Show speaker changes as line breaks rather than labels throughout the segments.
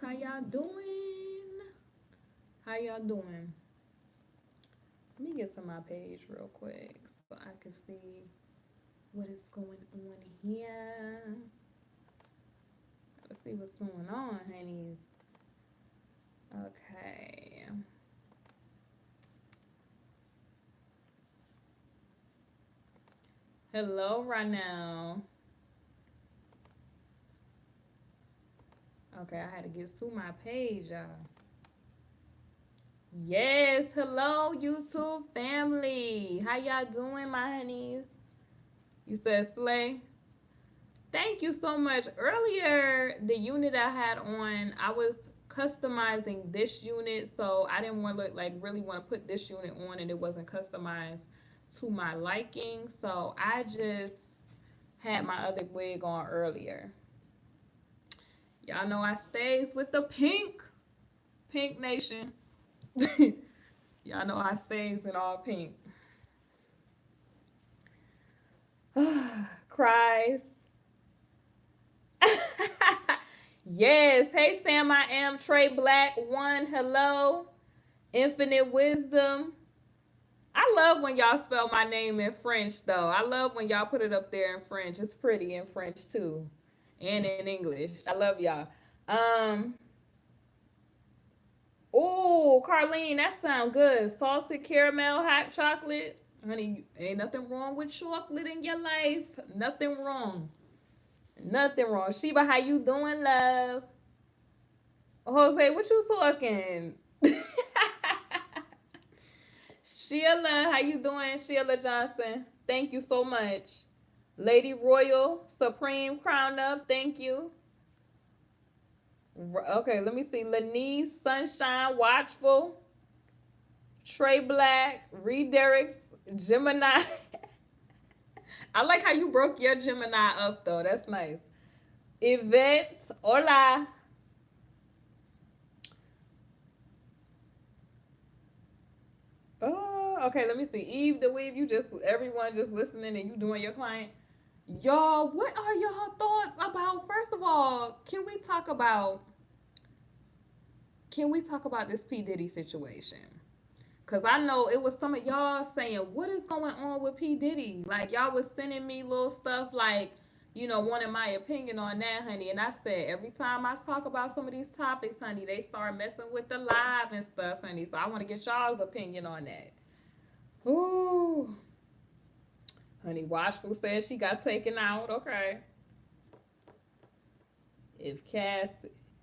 How y'all doing? How y'all doing? Let me get to my page real quick so I can see what is going on here. Let's see what's going on, honeys. Okay. Hello, right now. Okay, I had to get to my page, y'all. Yes, hello, YouTube family. How y'all doing, my honeys? You said Slay? Thank you so much. Earlier, the unit I had on, I was customizing this unit, so I didn't want to like really want to put this unit on, and it wasn't customized to my liking. So I just had my other wig on earlier. Y'all know I stays with the pink nation. Y'all know I stays in all pink. Cries. Yes. Hey, Sam, I am Trey Black. One, hello. Infinite Wisdom. I love when y'all spell my name in French, though. I love when y'all put it up there in French. It's pretty in French, too. And in English. I love y'all. Um, Oh, Carlene, that sounds good. Salted caramel, hot chocolate. Honey, ain't nothing wrong with chocolate in your life. Nothing wrong. Nothing wrong. Sheba, how you doing, love? Jose, what you talking? Sheila, how you doing? Sheila Johnson. Thank you so much. Lady Royal, Supreme Crown Up, thank you. Okay, let me see. Lenise, Sunshine, Watchful, Trey Black, Reed Derricks, Gemini. I like how you broke your Gemini up, though. That's nice. Yvette, hola. Oh, okay, let me see. Eve the Weave, you just, everyone just listening and you doing your client. Y'all, what are y'all thoughts about, first of all, can we talk about this P. Diddy situation? Because I know it was some of y'all saying, what is going on with P. Diddy? Like, y'all was sending me little stuff like, you know, wanting my opinion on that, honey. And I said, every time I talk about some of these topics, honey, they start messing with the live and stuff, honey. So I want to get y'all's opinion on that. Ooh. Honey, Watchful said she got taken out. Okay. If Cass,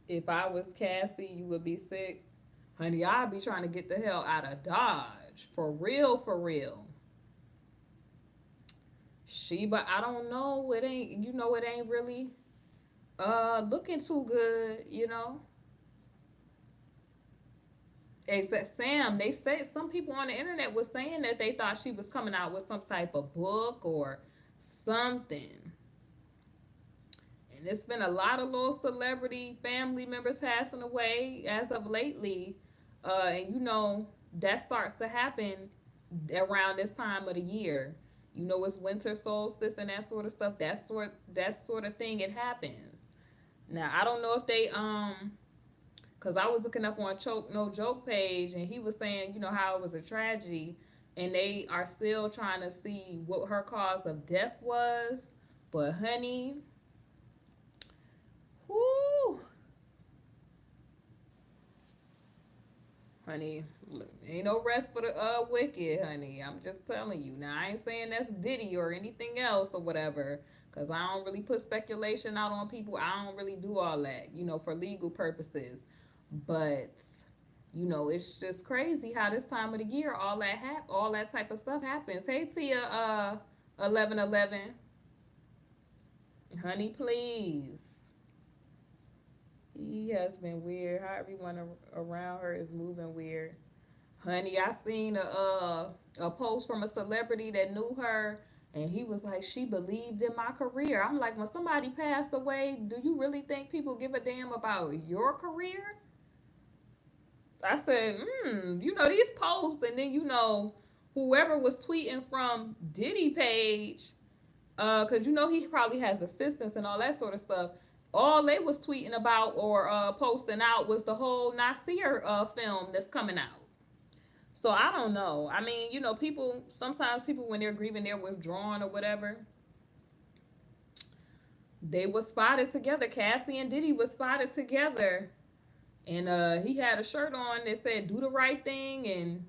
if I was Cassie, you would be sick. Honey, I'd be trying to get the hell out of Dodge. For real, for real. Sheba, I don't know. It ain't, you know, it ain't really looking too good, you know. Except Sam, they said some people on the internet was saying that they thought she was coming out with some type of book or something. And it's been a lot of little celebrity family members passing away as of lately. And you know, that starts to happen around this time of the year. You know, it's winter solstice and that sort of stuff. That sort of thing, it happens. Now I don't know if they because I was looking up on Choke No Joke page and he was saying, you know, how it was a tragedy and they are still trying to see what her cause of death was. But honey, whoo, honey, look, ain't no rest for the wicked, honey. I'm just telling you. Now I ain't saying that's Diddy or anything else or whatever, cause I don't really put speculation out on people. I don't really do all that, you know, for legal purposes. But you know, it's just crazy how this time of the year all that type of stuff happens. Hey Tia, 1111, honey, please. He has been weird. How everyone around her is moving weird. Honey, I seen a post from a celebrity that knew her, and he was like, she believed in my career. I'm like, when somebody passed away, do you really think people give a damn about your career? I said, you know, these posts, and then, you know, whoever was tweeting from Diddy page, because, you know, he probably has assistants and all that sort of stuff. all they was tweeting about or posting out was the whole Nasir film that's coming out. So I don't know. I mean, you know, people sometimes people when they're grieving, they're withdrawn or whatever. They were spotted together. Cassie and Diddy was spotted together, and he had a shirt on that said "Do the right thing," and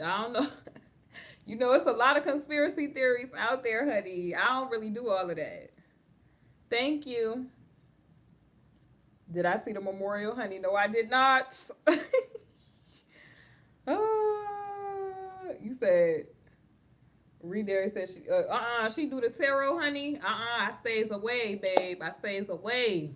I don't know. You know, it's a lot of conspiracy theories out there, honey. I don't really do all of that. Thank you. Did I see the memorial, honey? No, I did not. You said Reed Derry said she do the tarot, honey. I stays away, babe. I stays away.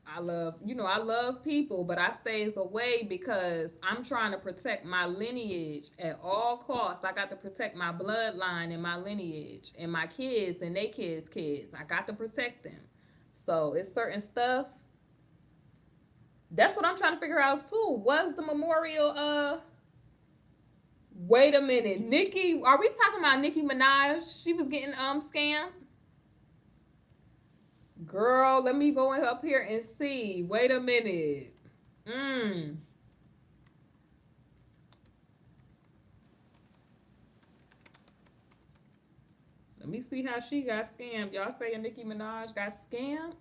I love people, but I stays away because I'm trying to protect my lineage at all costs. I got to protect my bloodline and my lineage and my kids and their kids. I got to protect them. So it's certain stuff. That's what I'm trying to figure out too. Was the memorial wait a minute. Nicki, are we talking about Nicki Minaj? She was getting scammed? Girl, let me go up here and see. Wait a minute. Let me see how she got scammed. Y'all saying Nicki Minaj got scammed?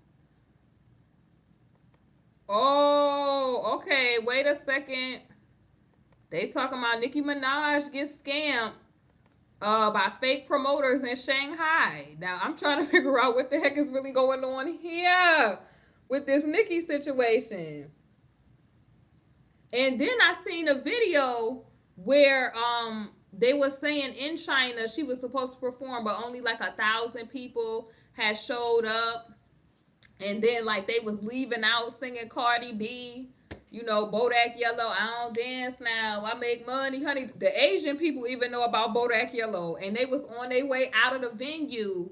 Oh, okay. Wait a second. They talking about Nicki Minaj gets scammed by fake promoters in Shanghai. Now, I'm trying to figure out what the heck is really going on here with this Nicki situation. And then I seen a video where they were saying in China she was supposed to perform, but only like 1,000 people had showed up. And then like they was leaving out singing Cardi B. You know, Bodak Yellow, I don't dance now, I make money, honey. The Asian people even know about Bodak Yellow, and they was on their way out of the venue.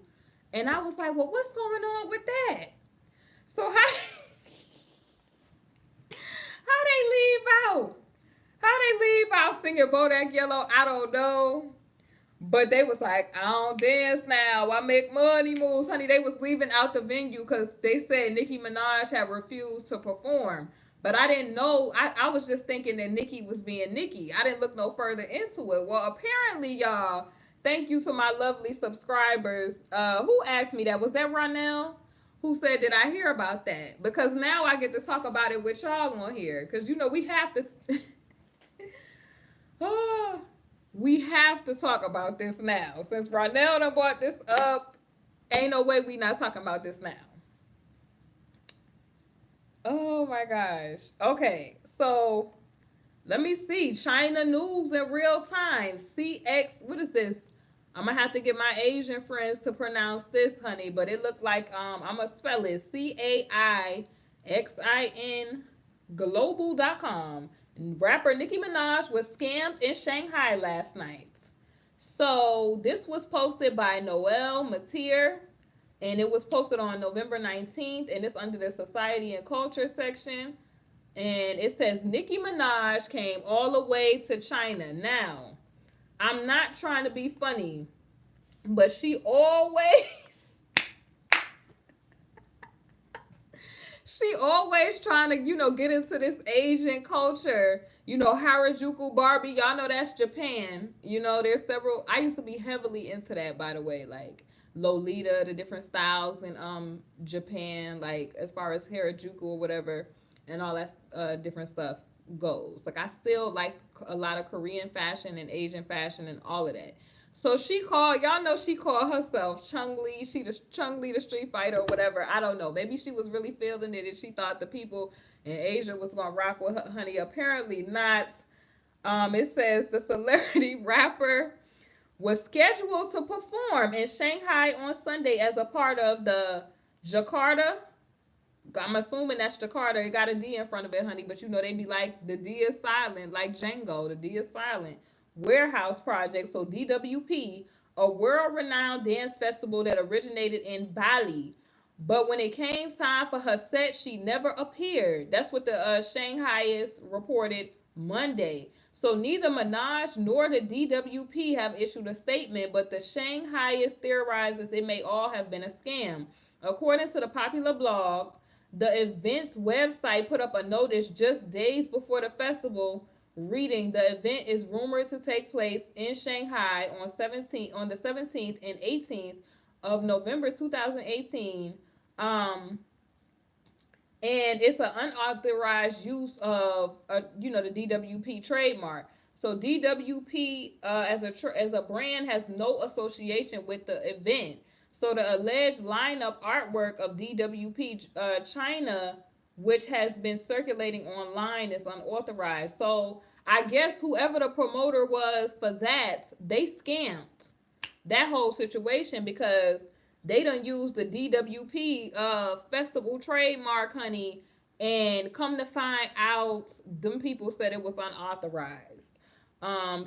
And I was like, well, what's going on with that? So how they leave out? How they leave out singing Bodak Yellow? I don't know. But they was like, I don't dance now, I make money moves. Honey, they was leaving out the venue because they said Nicki Minaj had refused to perform. But I didn't know. I was just thinking that Nicki was being Nicki. I didn't look no further into it. Well, apparently, y'all, thank you to my lovely subscribers. Who asked me that? Was that Ronell? Who said, did I hear about that? Because now I get to talk about it with y'all on here. Because, you know, we have to... we have to talk about this now. Since Ronell done brought this up, ain't no way we not talking about this now. Oh my gosh. Okay, so let me see. China news in real time. CX, what is this? I'm gonna have to get my Asian friends to pronounce this, honey, but it looked like I'm gonna spell it CAIXIN global.com. Rapper Nicki Minaj was scammed in Shanghai last night. So this was posted by Noel Matier. And it was posted on November 19th, and it's under the Society and Culture section. And it says, Nicki Minaj came all the way to China. Now, I'm not trying to be funny, but she always trying to, you know, get into this Asian culture. You know, Harajuku Barbie, y'all know that's Japan. You know, there's several, I used to be heavily into that, by the way, like Lolita, the different styles in Japan, like as far as Harajuku or whatever, and all that different stuff goes. Like I still like a lot of Korean fashion and Asian fashion and all of that. So she called, y'all know she called herself Chung-Li. She the Chung-Li the Street Fighter or whatever. I don't know. Maybe she was really feeling it and she thought the people in Asia was gonna rock with her, honey. Apparently not. It says the celebrity rapper was scheduled to perform in Shanghai on Sunday as a part of the Jakarta. I'm assuming that's Jakarta. It got a D in front of it, honey. But you know they be like, the D is silent, like Django. The D is silent. Warehouse Project, so DWP, a world-renowned dance festival that originated in Bali. But when it came time for her set, she never appeared. That's what the Shanghaiists reported Monday. So neither Minaj nor the DWP have issued a statement, but the Shanghaiist theorizes it may all have been a scam. According to the popular blog, the event's website put up a notice just days before the festival reading the event is rumored to take place in Shanghai on the 17th and 18th of November 2018. Um, and it's an unauthorized use of the DWP trademark. So DWP as a brand has no association with the event. So the alleged lineup artwork of DWP China, which has been circulating online, is unauthorized. So I guess whoever the promoter was for that, they scammed that whole situation because they done used the DWP festival trademark, honey, and come to find out, them people said it was unauthorized.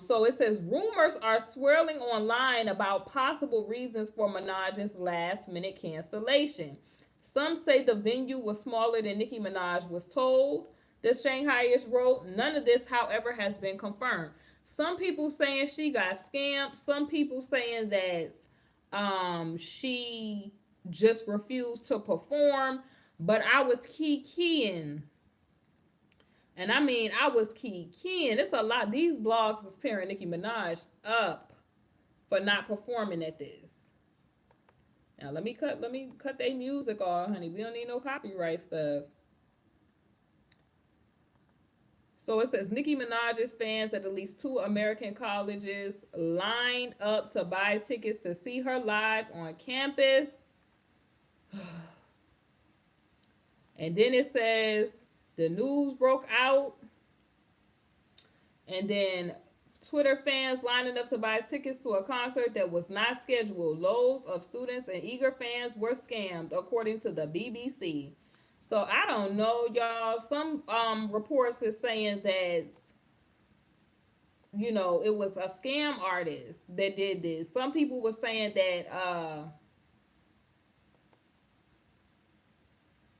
So it says rumors are swirling online about possible reasons for Minaj's last minute cancellation. Some say the venue was smaller than Nicki Minaj was told. The Shanghaiish wrote, none of this, however, has been confirmed. Some people saying she got scammed. Some people saying that she just refused to perform. But I was keying. And I mean, I was keying. It's a lot. These blogs is tearing Nicki Minaj up for not performing at this. Now let me cut their music off, honey. We don't need no copyright stuff. So it says Nicki Minaj's fans at least 2 American colleges lined up to buy tickets to see her live on campus. And then it says the news broke out. And then Twitter fans lining up to buy tickets to a concert that was not scheduled. Loads of students and eager fans were scammed, according to the BBC. So I don't know, y'all. Some reports is saying that, it was a scam artist that did this. Some people were saying that,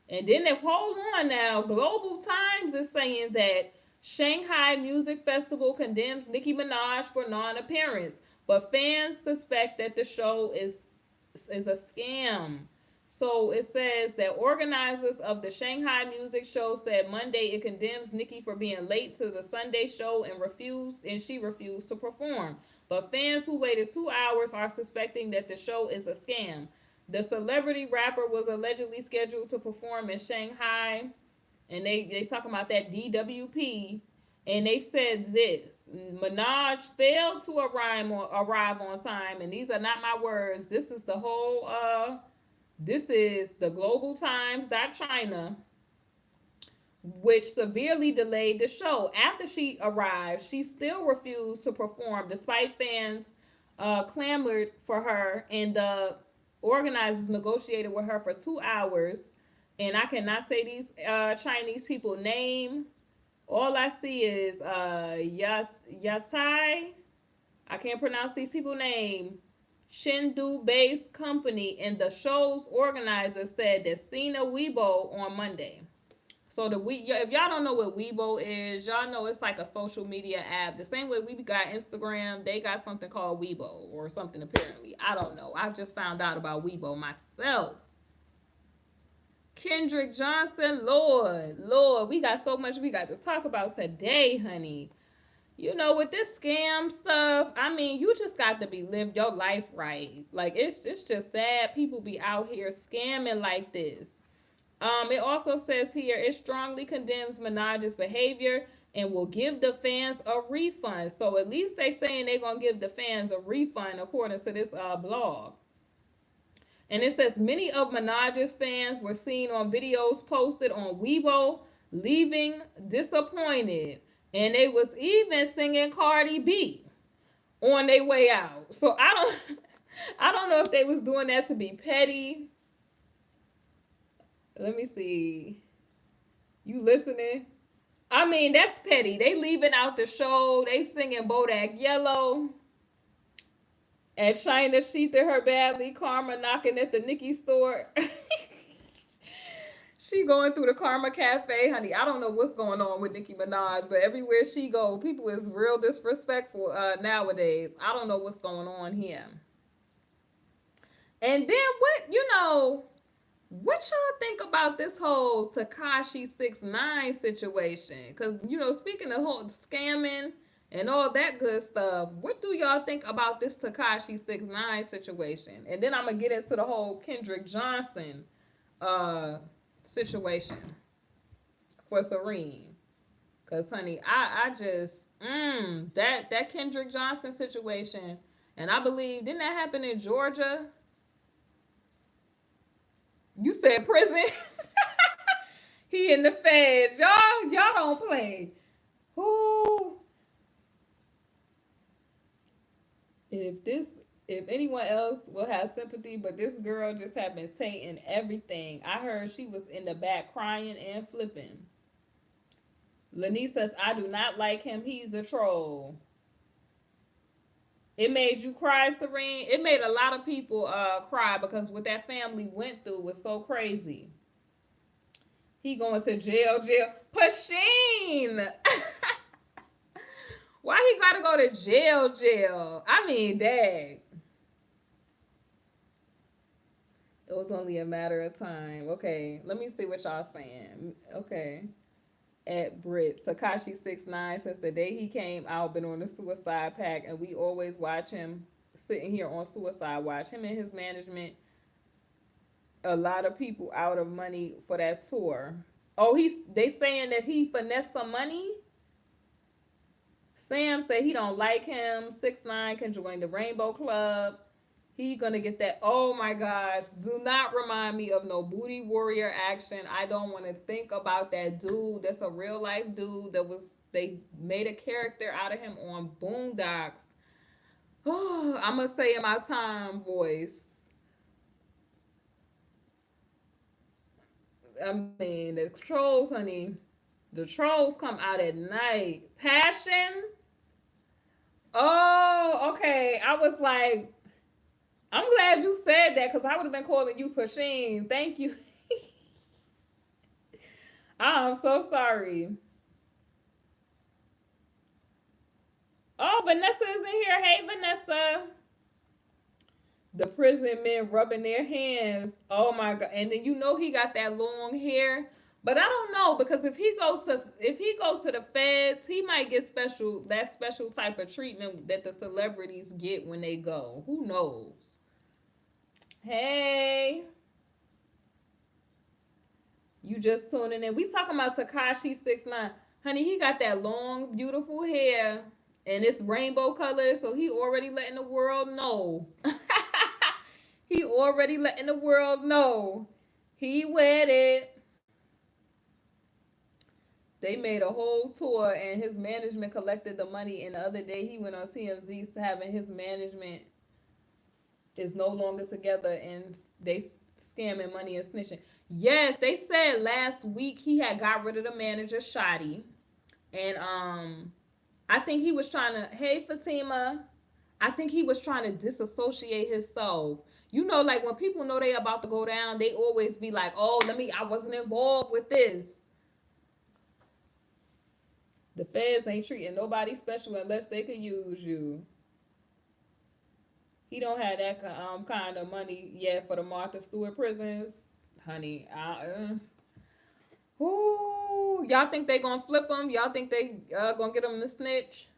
and then hold on now, Global Times is saying that Shanghai Music Festival condemns Nicki Minaj for non-appearance, but fans suspect that the show is a scam. So it says that organizers of the Shanghai Music Show said Monday it condemns Nicki for being late to the Sunday show and she refused to perform. But fans who waited 2 hours are suspecting that the show is a scam. The celebrity rapper was allegedly scheduled to perform in Shanghai, and they talking about that DWP, and they said this: Minaj failed to arrive on time, and these are not my words. This is the whole this is the Global Times China, which severely delayed the show. After she arrived, she still refused to perform despite fans clamored for her, and the organizers negotiated with her for 2 hours. And I cannot say these Chinese people name. All I see is Yatai. I can't pronounce these people name. Chengdu-based company, and the show's organizer said that Sina Weibo on Monday. So if y'all don't know what Weibo is, y'all know it's like a social media app. The same way we got Instagram, they got something called Weibo or something apparently. I don't know. I've just found out about Weibo myself. Kendrick Johnson, Lord, we got so much we got to talk about today, honey. With this scam stuff, I mean, you just got to live your life right. Like, it's just sad people be out here scamming like this. It also says here, it strongly condemns Minaj's behavior and will give the fans a refund. So at least they saying they're going to give the fans a refund according to this blog. And it says many of Minaj's fans were seen on videos posted on Weibo leaving disappointed. And they was even singing Cardi B on their way out. So I don't know if they was doing that to be petty. Let me see. You listening? I mean, that's petty. They leaving out the show. They singing Bodak Yellow. And China, she did her badly. Karma knocking at the Nicki store. She going through the Karma Cafe, honey. I don't know what's going on with Nicki Minaj, but everywhere she go, people is real disrespectful nowadays. I don't know what's going on here. And then What y'all think about this whole Tekashi 69 situation? Because, you know, speaking of whole scamming and all that good stuff, what do y'all think about this Tekashi 69 situation? And then I'm going to get into the whole Kendrick Johnson uh, situation for Serene. Because, honey, I just, that Kendrick Johnson situation, and I believe, didn't that happen in Georgia? You said prison? He in the feds. Y'all don't play. Who? If this, if anyone else will have sympathy, but this girl just have been taking everything. I heard she was in the back crying and flipping. Lanice says, I do not like him. He's a troll. It made you cry, Serene. It made a lot of people cry because what that family went through was so crazy. He going to jail. Pasheen! Why he gotta go to jail? I mean, dang. It was only a matter of time. Okay, let me see what y'all saying. Okay. At Brit, Tekashi 69, since the day he came out, been on the suicide pack, and we always watch him sitting here on suicide watch. Him and his management, a lot of people out of money for that tour. Oh, they saying that he finessed some money? Sam said he don't like him. 6ix9ine can join the Rainbow Club. He gonna get that. Oh my gosh. Do not remind me of no booty warrior action. I don't want to think about that dude. That's a real life dude they made a character out of him on Boondocks. Oh, I'm gonna say in my time voice. I mean, the trolls, honey. The trolls come out at night. Passion? Oh, okay. I was like, I'm glad you said that because I would have been calling you Pasheen. Thank you. I'm so sorry. Oh, Vanessa is in here. Hey, Vanessa. The prison men rubbing their hands. Oh my god! And then you know he got that long hair. But I don't know because if he goes to the feds, he might get that special type of treatment that the celebrities get when they go. Who knows? Hey, you just tuning in. We talking about Tekashi 69. Honey, he got that long, beautiful hair and it's rainbow color, so he already letting the world know. He already letting the world know. He with it. They made a whole tour and his management collected the money. And the other day he went on TMZ having his management is no longer together and they scamming money and snitching. Yes, they said last week he had got rid of the manager, Shotty. And I think he was trying to, hey Fatima, I think he was trying to disassociate himself. You know, like when people know they about to go down, they always be like, oh, I wasn't involved with this. The feds ain't treating nobody special unless they could use you. He don't have that kind of money yet for the Martha Stewart prisons. Honey, Ooh, y'all think they gonna flip him? Y'all think they gonna get him to snitch?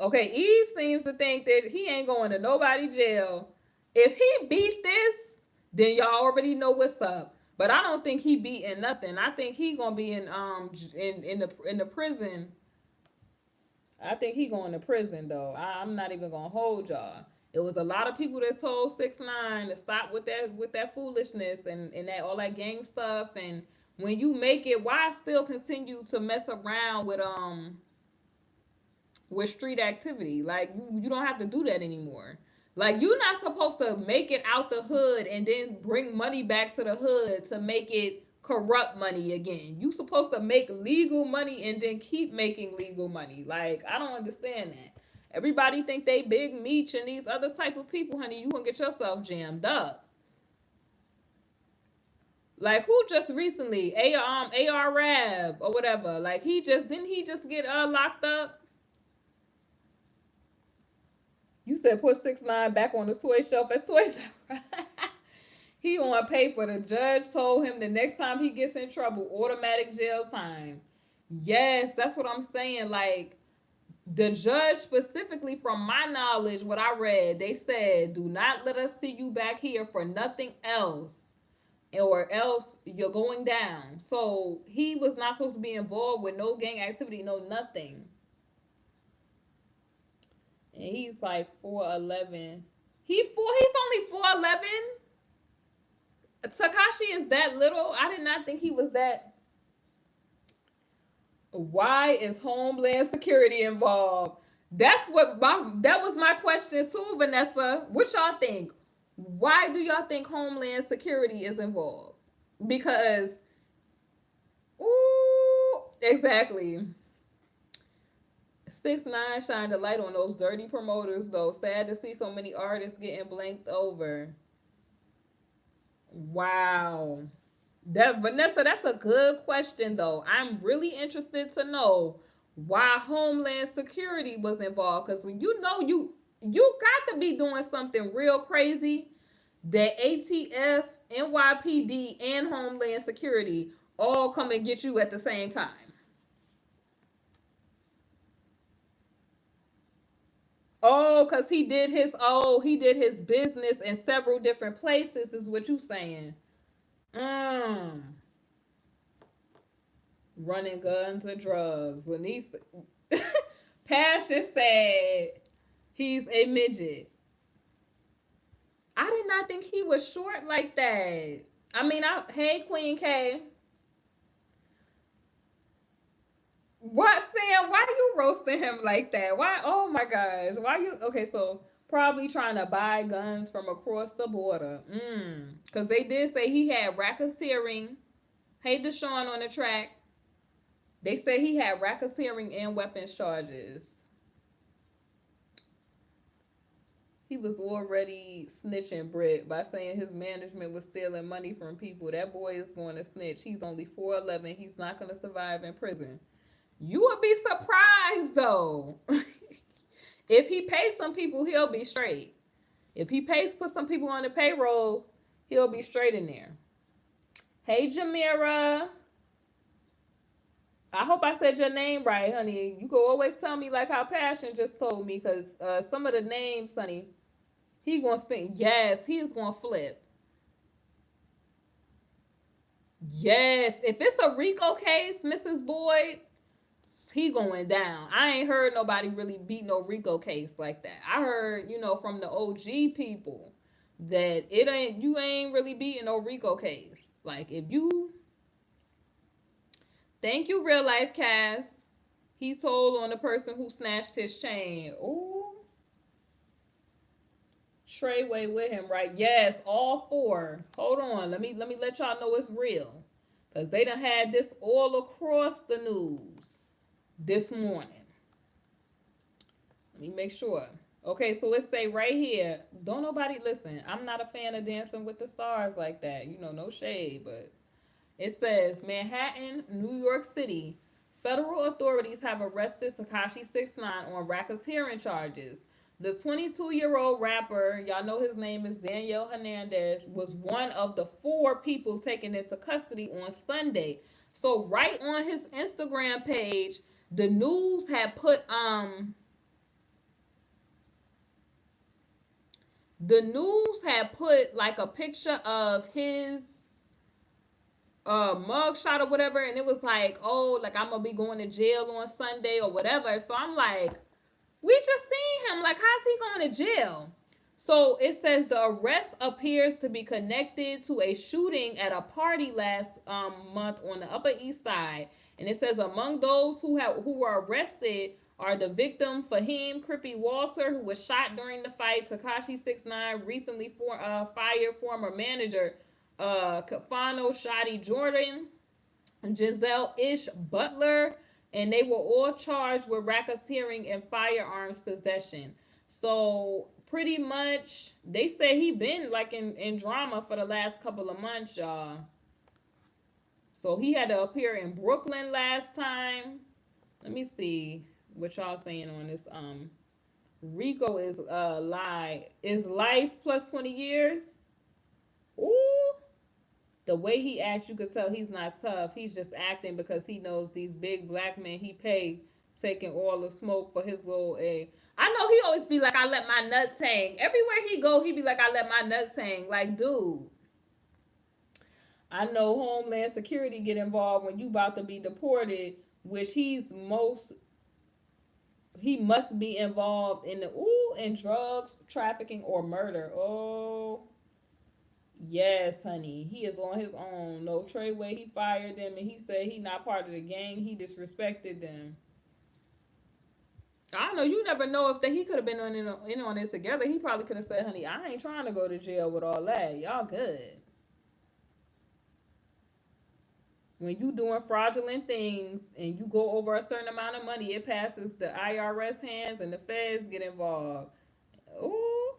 Okay, Eve seems to think that he ain't going to nobody jail. If he beat this, then y'all already know what's up. But I don't think he beating nothing. I think he gonna be in the prison. I think he going to prison though. I'm not even gonna hold y'all. It was a lot of people that told 6ix9ine to stop with that foolishness and that all that gang stuff. And when you make it, why still continue to mess around with street activity? Like you don't have to do that anymore. Like you're not supposed to make it out the hood and then bring money back to the hood to make it corrupt money again. You supposed to make legal money and then keep making legal money. Like I don't understand that. Everybody think they Big Meech and these other type of people, honey. You gonna get yourself jammed up. Like who just recently AR Rab or whatever. Like didn't he just get locked up? You said put 6ix9ine back on the toy shelf at Toys R Us. He on paper. The judge told him the next time he gets in trouble, automatic jail time. Yes, that's what I'm saying. Like, the judge specifically, from my knowledge, what I read, they said, do not let us see you back here for nothing else, or else you're going down. So he was not supposed to be involved with no gang activity, no nothing. And he's like 4'11". He's only 4'11". Tekashi is that little? I did not think he was that. Why is Homeland Security involved? That was my question too, Vanessa. What y'all think? Why do y'all think Homeland Security is involved? Because, ooh, exactly. 6ix9ine shined a light on those dirty promoters, though. Sad to see so many artists getting blanked over. Wow. That, Vanessa, that's a good question though. I'm really interested to know why Homeland Security was involved. Because you know you got to be doing something real crazy that ATF, NYPD, and Homeland Security all come and get you at the same time. Oh, because he did his business in several different places, is what you saying. Mm. Running guns or drugs. Lenise Passion said he's a midget. I did not think he was short like that. I mean, hey Queen K. What, Sam? Why you roasting him like that? Why? Oh my gosh. Why you? Okay, so probably trying to buy guns from across the border. Because they did say he had racketeering. Hey, Deshaun on the track. They say he had racketeering and weapons charges. He was already snitching Brit by saying his management was stealing money from people. That boy is going to snitch. He's only 4'11". He's not going to survive in prison. You would be surprised though. If he pays some people, he'll be straight. If he put some people on the payroll, he'll be straight in there. Hey Jamira. I hope I said your name right, honey. You can always tell me like how Passion just told me, because some of the names, honey, he gonna sing. Yes, he's gonna flip. Yes, if it's a RICO case, Mrs. Boyd, he going down. I ain't heard nobody really beat no RICO case like that. I heard, from the OG people that you ain't really beating no RICO case. Like if you, thank you, real life Cass. He told on the person who snatched his chain. Ooh. Treyway with him, right? Yes, all four. Hold on. Let me let y'all know it's real. Because they done had this all across the news this morning. Let me make sure. Okay, so it say right here, don't nobody listen. I'm not a fan of Dancing with the Stars like that. No shade, but it says Manhattan, New York City. Federal authorities have arrested Tekashi69 on racketeering charges. The 22-year-old rapper, y'all know his name is Daniel Hernandez, was one of the 4 people taken into custody on Sunday. So right on his Instagram page, the news had put like a picture of his mugshot or whatever, and it was like, oh, like I'm gonna be going to jail on Sunday or whatever. So I'm like, we just seen him. Like, how's he going to jail? So it says the arrest appears to be connected to a shooting at a party last month on the Upper East Side. And it says among those who were arrested are the victim Fahim Crippy Walter, who was shot during the fight. Tekashi69 recently fired former manager Kafano Shadi Jordan, Giselle Ish Butler, and they were all charged with racketeering and firearms possession. So pretty much they say he been like in drama for the last couple of months, y'all. So he had to appear in Brooklyn last time. Let me see what y'all saying on this. RICO is life plus 20 years. Ooh. The way he acts, you could tell he's not tough. He's just acting because he knows these big black men he pay taking all the smoke for his little egg. I know he always be like, I let my nuts hang. Everywhere he go, he be like, I let my nuts hang. Like, dude, I know Homeland Security get involved when you about to be deported, which he must be involved in drugs, trafficking, or murder. Oh, yes, honey. He is on his own. No Treyway, he fired them and he said he not part of the gang. He disrespected them. I don't know. You never know if he could have been in on it together. He probably could have said, honey, I ain't trying to go to jail with all that. Y'all good. When you doing fraudulent things and you go over a certain amount of money, it passes the IRS hands and the feds get involved. Ooh.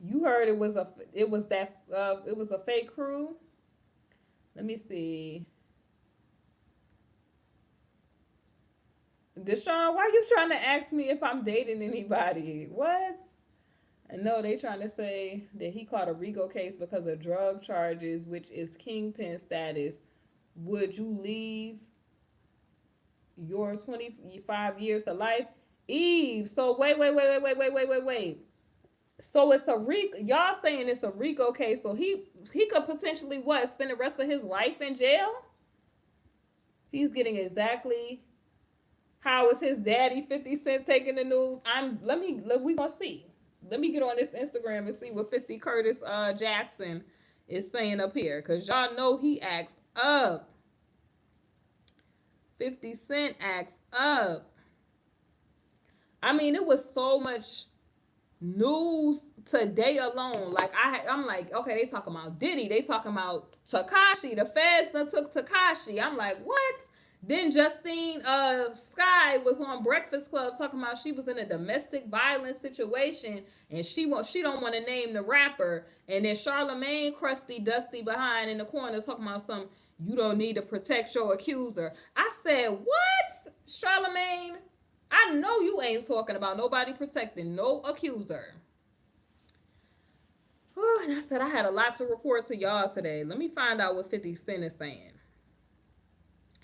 You heard it was a fake crew. Let me see. Deshaun, why you trying to ask me if I'm dating anybody? What? No, they trying to say that he caught a RICO case because of drug charges, which is kingpin status. Would you leave your 25 years to life? Eve, so wait. So it's a RICO. Y'all saying it's a RICO case, so he could potentially what? Spend the rest of his life in jail? He's getting exactly how is his daddy 50 Cent taking the news? We gonna see. Let me get on this Instagram and see what 50 Curtis Jackson is saying up here. Because y'all know he acts up. 50 Cent acts up. I mean, it was so much news today alone. Like, I'm like, okay, they talking about Diddy. They talking about Tekashi. The feds done took Tekashi. I'm like, what? Then Justine Sky was on Breakfast Club talking about she was in a domestic violence situation and she don't want to name the rapper. And then Charlemagne crusty dusty behind in the corner talking about some you don't need to protect your accuser. I said, what? Charlemagne, I know you ain't talking about nobody protecting no accuser. Oh, and I said I had a lot to report to y'all today. Let me find out what 50 Cent is saying.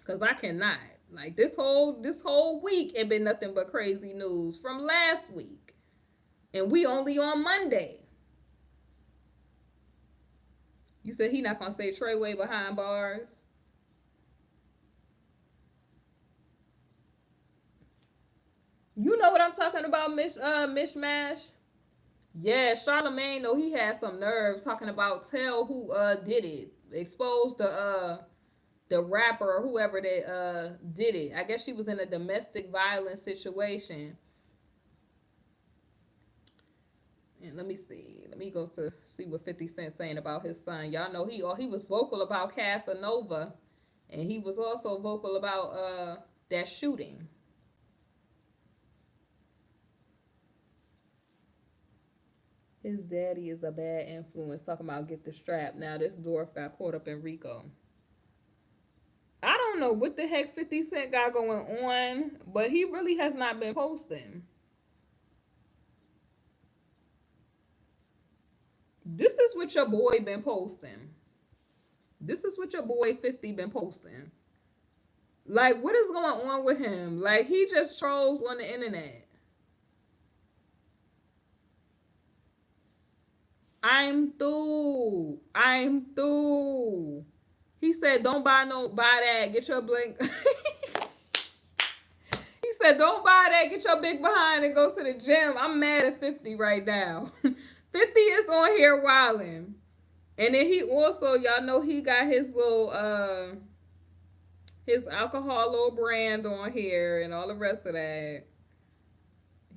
Because I cannot. Like, this whole week, it been nothing but crazy news from last week. And we only on Monday. You said he not going to say Treyway behind bars? You know what I'm talking about, Mishmash? Yeah, Charlemagne, though, he had some nerves talking about tell who did it. Expose the rapper or whoever that did it. I guess she was in a domestic violence situation. And let me see. Let me go to see what 50 Cent saying about his son. Y'all know he was vocal about Casanova, and he was also vocal about that shooting. His daddy is a bad influence. Talking about get the strap. Now this dwarf got caught up in RICO. I don't know what the heck 50 Cent got going on, but he really has not been posting. This is what your boy been posting. This is what your boy 50 been posting. Like, what is going on with him? Like, he just trolls on the internet. I'm through. He said, don't buy that. Get your blink. He said, don't buy that. Get your big behind and go to the gym. I'm mad at 50 right now. 50 is on here wilding. And then he also, y'all know he got his little, his alcohol little brand on here and all the rest of that.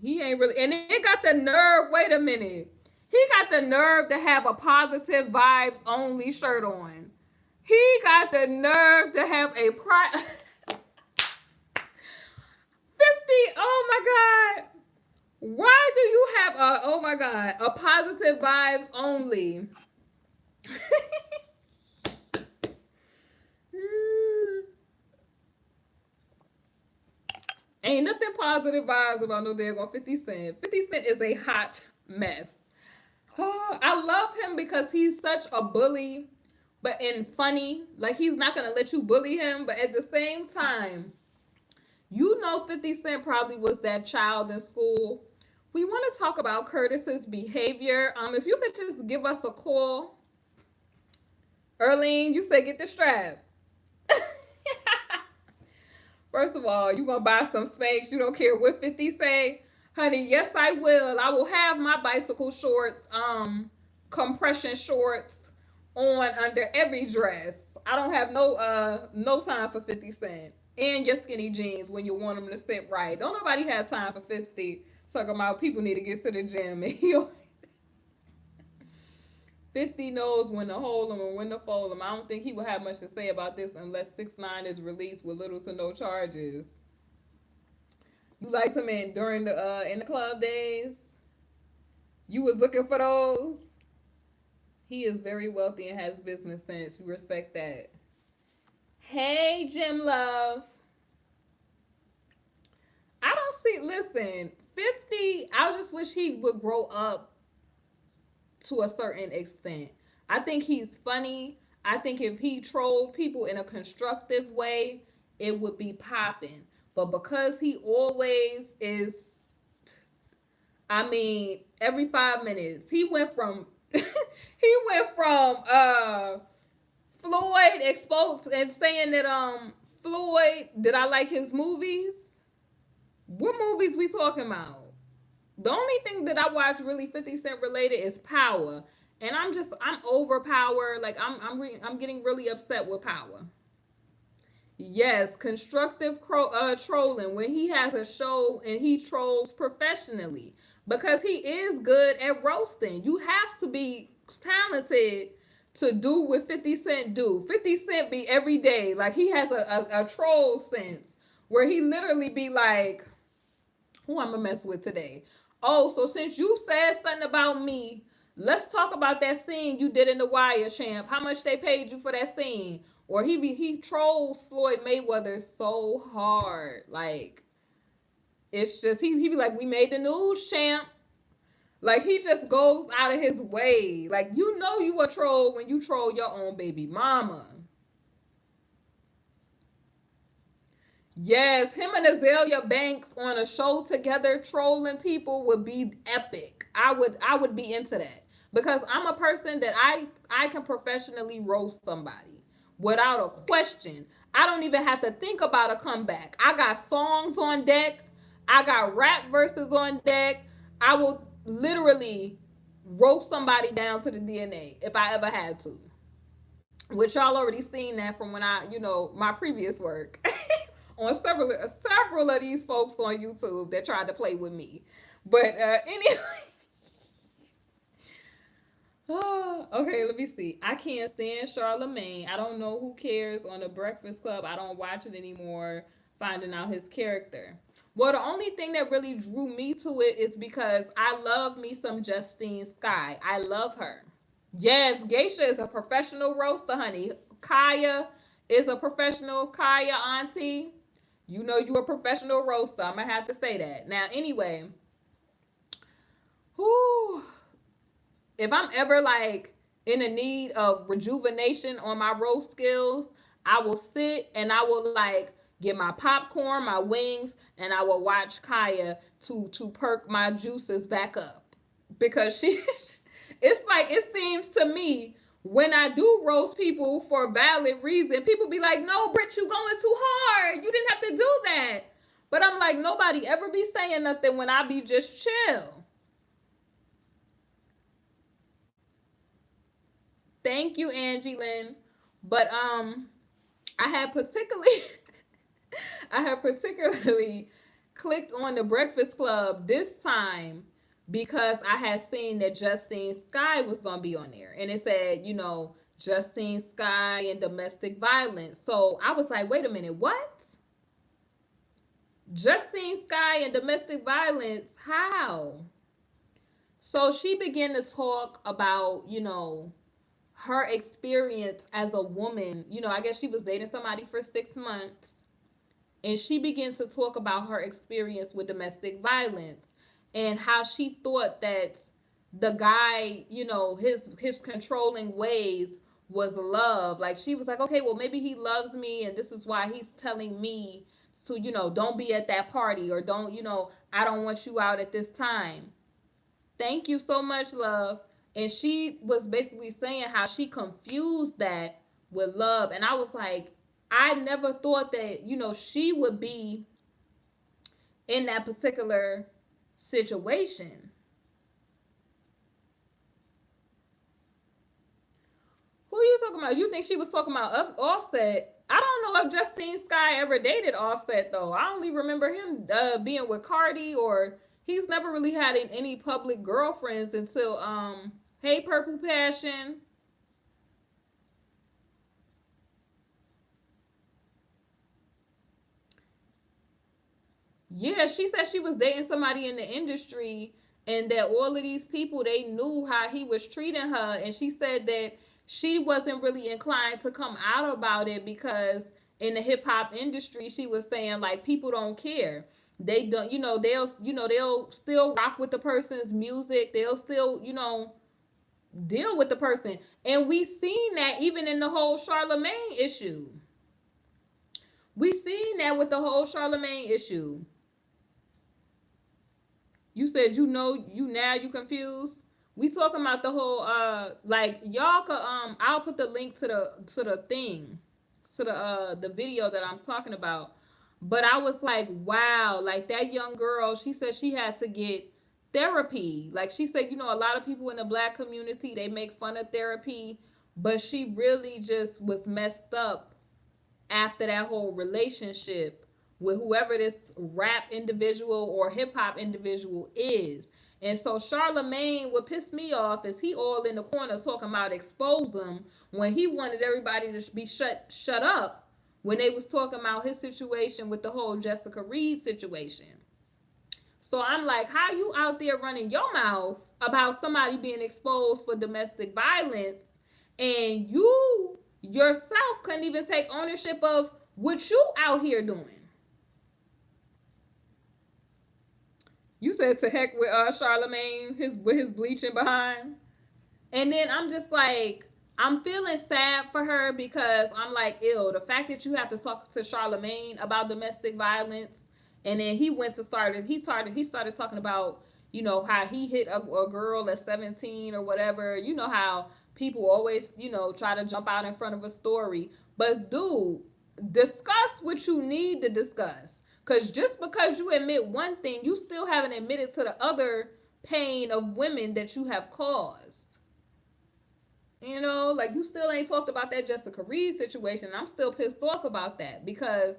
He ain't really, and it got the nerve, wait a minute. He got the nerve to have a positive vibes only shirt on. He got the nerve to have a 50, oh my God. Why do you have a positive vibes only? Ain't nothing positive vibes about no daggone 50 Cent. 50 Cent is a hot mess. I love him because he's such a bully, but and funny. Like he's not gonna let you bully him, but at the same time, you know 50 Cent probably was that child in school. We want to talk about Curtis's behavior. If you could just give us a call. Erlene, you said get the strap. First of all, you gonna buy some Spanx. You don't care what 50 say. Honey, yes I will. I will have my bicycle shorts, compression shorts on under every dress. I don't have no time for 50 Cent. And your skinny jeans when you want them to sit right. Don't nobody have time for 50. Talking about people need to get to the gym and 50 knows when to hold them and when to fold them. I don't think he will have much to say about this unless 6ix9ine is released with little to no charges. You liked him during the club days? You was looking for those? He is very wealthy and has business sense. You respect that. Hey, Jim Love. I don't see, listen, 50, I just wish he would grow up to a certain extent. I think he's funny. I think if he trolled people in a constructive way, it would be popping. But because he always is, I mean, every 5 minutes, he went from Floyd exposed and saying that Floyd, did I like his movies? What movies we talking about? The only thing that I watch really 50 Cent related is Power. And I'm over Power. Like I'm getting really upset with Power. Yes, constructive trolling when he has a show and he trolls professionally because he is good at roasting. You have to be talented to do what 50 Cent do. 50 Cent be every day. Like he has a troll sense where he literally be like, who I'm gonna mess with today? Oh, so since you said something about me, let's talk about that scene you did in The Wire, champ. How much they paid you for that scene? Or he trolls Floyd Mayweather so hard. Like, it's just, he be like, we made the news, champ. Like, he just goes out of his way. Like, you know you a troll when you troll your own baby mama. Yes, him and Azalea Banks on a show together trolling people would be epic. I would be into that. Because I'm a person that I can professionally roast somebody without a question. I don't even have to think about a comeback. I got songs on deck. I got rap verses on deck. I will literally roast somebody down to the DNA if I ever had to. Which y'all already seen that from when my previous work. On several of these folks on YouTube that tried to play with me. But anyway. Oh, okay, let me see. I can't stand Charlemagne. I don't know who cares on the Breakfast Club. I don't watch it anymore, finding out his character. Well, the only thing that really drew me to it is because I love me some Justine Skye. I love her. Yes, Geisha is a professional roaster, honey. Kaya is a professional. Kaya, auntie. You know you a professional roaster. I'm going to have to say that. Now, anyway. Whew. If I'm ever like in a need of rejuvenation on my roast skills, I will sit and I will like get my popcorn, my wings, and I will watch Kaya to perk my juices back up. Because it's like, it seems to me, when I do roast people for valid reason, people be like, no, Brit, you going too hard. You didn't have to do that. But I'm like, nobody ever be saying nothing when I be just chill. Thank you, Angie Lynn. But I had particularly I had particularly clicked on the Breakfast Club this time because I had seen that Justine Skye was gonna be on there. And it said, Justine Skye and domestic violence. So I was like, wait a minute, what? Justine Skye and domestic violence, how? So she began to talk about, her experience as a woman. I guess she was dating somebody for 6 months. And she began to talk about her experience with domestic violence and how she thought that the guy, his controlling ways was love. Like she was like, okay, well maybe he loves me and this is why he's telling me to, don't be at that party, or don't, I don't want you out at this time. Thank you so much, love. And she was basically saying how she confused that with love. And I was like, I never thought that, she would be in that particular situation. Who are you talking about? You think she was talking about Offset? I don't know if Justine Skye ever dated Offset though. I only remember him being with Cardi, or he's never really had any public girlfriends until Hey Purple Passion. Yeah, she said she was dating somebody in the industry and that all of these people, they knew how he was treating her, and she said that she wasn't really inclined to come out about it because in the hip hop industry, she was saying like people don't care. They don't, they'll still rock with the person's music. They'll still, deal with the person. And we seen that even in the whole Charlemagne issue. We seen that with the whole Charlemagne issue. You said you confused. We talking about the whole like y'all could I'll put the link to the thing, to the video that I'm talking about. But I was like, wow, like that young girl, she said she had to get therapy. Like she said, a lot of people in the black community, they make fun of therapy, but she really just was messed up after that whole relationship with whoever this rap individual or hip hop individual is. And so Charlemagne, what pissed me off is he all in the corner talking about expose him when he wanted everybody to be shut up when they was talking about his situation with the whole Jessica Reed situation. So I'm like, how you out there running your mouth about somebody being exposed for domestic violence, and you yourself couldn't even take ownership of what you out here doing? You said to heck with Charlemagne, with his bleaching behind. And then I'm just like, I'm feeling sad for her because I'm like, ew, the fact that you have to talk to Charlemagne about domestic violence, and then he started talking about, how he hit a girl at 17 or whatever. You know how people always, try to jump out in front of a story. But dude, discuss what you need to discuss. Because just because you admit one thing, you still haven't admitted to the other pain of women that you have caused. Like you still ain't talked about that Jessica Reed situation. I'm still pissed off about that because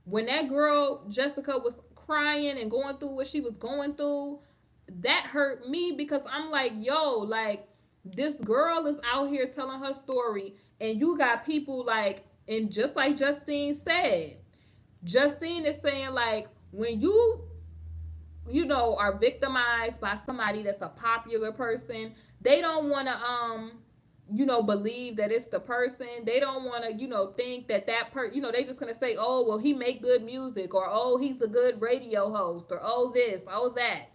when that girl, Jessica, was crying and going through what she was going through, that hurt me because I'm like, yo, like this girl is out here telling her story, and you got people like, and just like Justine said, Justine is saying like when you are victimized by somebody that's a popular person, they don't want to believe that it's the person. They don't want to think that they just gonna say, oh well, he make good music, or oh he's a good radio host, or oh this, oh that,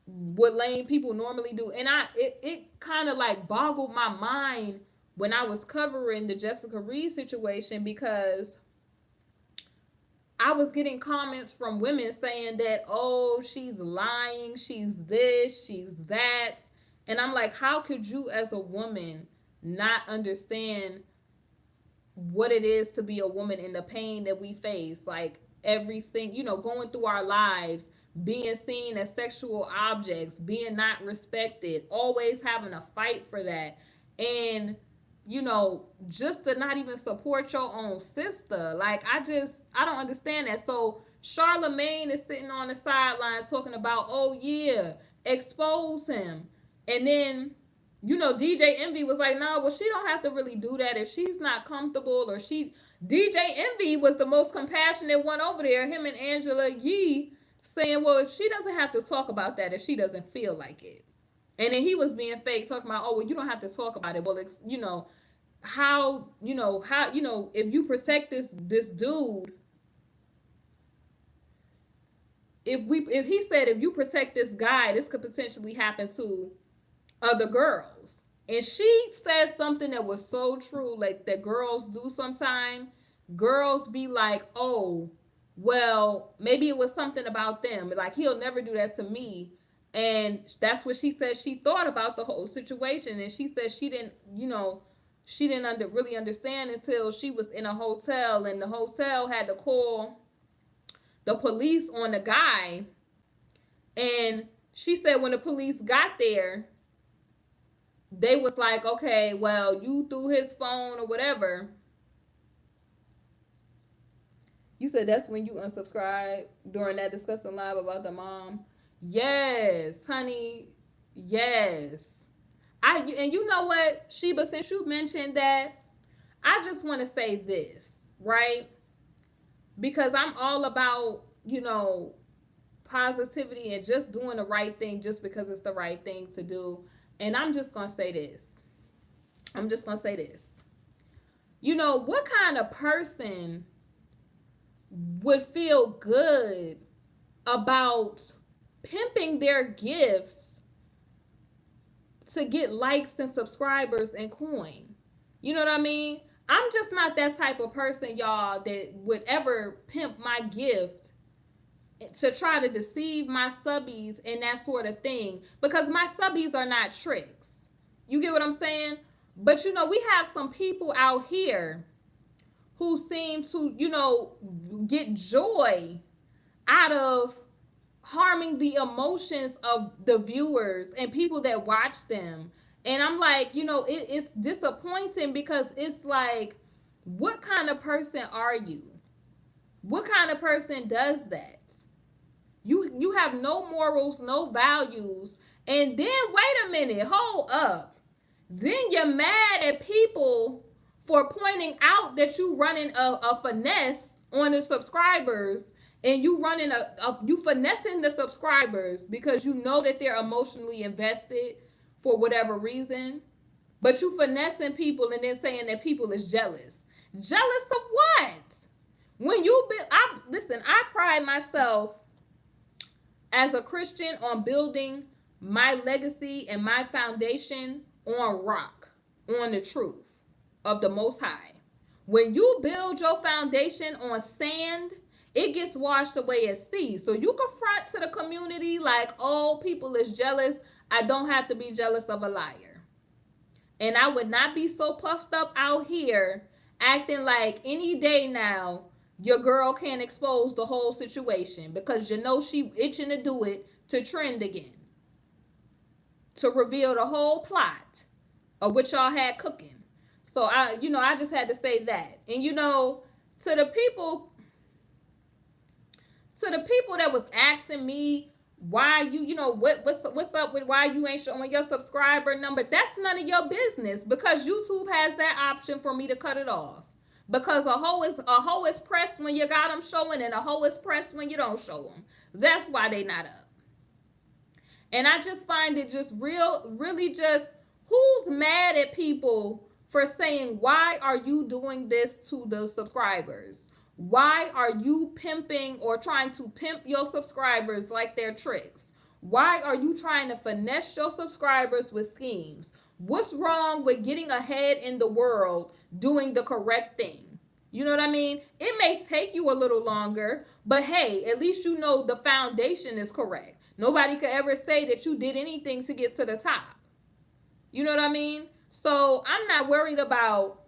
what lame people normally do. And it kind of like boggled my mind when I was covering the Jessica Reed situation, because I was getting comments from women saying that, oh, she's lying, she's this, she's that. And I'm like, how could you as a woman not understand what it is to be a woman and the pain that we face? Like everything, going through our lives, being seen as sexual objects, being not respected, always having a fight for that. And just to not even support your own sister. Like, I don't understand that. So Charlemagne is sitting on the sidelines talking about, oh yeah, expose him. And then, DJ Envy was like, no, well, she don't have to really do that if she's not comfortable, or DJ Envy was the most compassionate one over there, him and Angela Yee, saying, well, she doesn't have to talk about that if she doesn't feel like it. And then he was being fake, talking about, oh, well, you don't have to talk about it. Well, it's, how if you protect this dude, if he said if you protect this guy, this could potentially happen to other girls. And she said something that was so true, like that girls do sometimes. Girls be like, oh, well, maybe it was something about them. Like, he'll never do that to me. And that's what she said she thought about the whole situation. And she said she didn't, she didn't really understand until she was in a hotel, and the hotel had to call the police on the guy. And she said when the police got there, they was like, okay, well, you threw his phone or whatever. You said that's when you unsubscribed during that discussion live about the mom. Yes, honey. Yes. And you know what, Sheba, since you mentioned that, I just want to say this, right? Because I'm all about, positivity and just doing the right thing just because it's the right thing to do. And I'm just going to say this. What kind of person would feel good about pimping their gifts to get likes and subscribers and coin? You know what I mean? I'm just not that type of person, y'all, that would ever pimp my gift to try to deceive my subbies and that sort of thing, because my subbies are not tricks. You get what I'm saying? But we have some people out here who seem to, get joy out of harming the emotions of the viewers and people that watch them. And I'm like, it's disappointing, because it's like, what kind of person are you? What kind of person does that? You have no morals, no values. And then, wait a minute, hold up. Then you're mad at people for pointing out that you running a finesse on the subscribers, and you running you finessing the subscribers because you know that they're emotionally invested for whatever reason. But you finessing people and then saying that people is jealous. Jealous of what? When listen, I pride myself as a Christian on building my legacy and my foundation on rock, on the truth of the Most High. When you build your foundation on sand, it gets washed away at sea. So you can front to the community like, oh, people is jealous. I don't have to be jealous of a liar. And I would not be so puffed up out here acting like any day now your girl can't expose the whole situation, because she itching to do it to trend again, to reveal the whole plot of what y'all had cooking. So I just had to say that. And to the people that was asking me why what's up with why you ain't showing your subscriber number, that's none of your business, because YouTube has that option for me to cut it off. Because a hoe is pressed when you got them showing, and a hoe is pressed when you don't show them. That's why they not up. And I just find it just really just, who's mad at people for saying, why are you doing this to the subscribers? Why are you pimping or trying to pimp your subscribers like they're tricks? Why are you trying to finesse your subscribers with schemes? What's wrong with getting ahead in the world, doing the correct thing? You know what I mean? It may take you a little longer, but hey, at least you know the foundation is correct. Nobody could ever say that you did anything to get to the top. You know what I mean? So I'm not worried about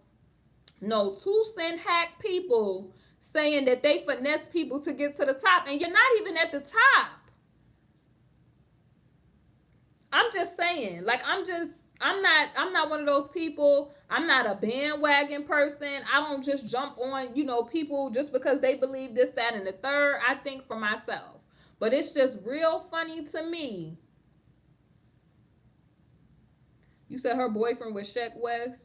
no 2-cent hack people saying that they finesse people to get to the top, and you're not even at the top. I'm just saying, like, I'm not one of those people. I'm not a bandwagon person. I don't just jump on, people just because they believe this, that, and the third. I think for myself. But it's just real funny to me. You said her boyfriend was Sheck West?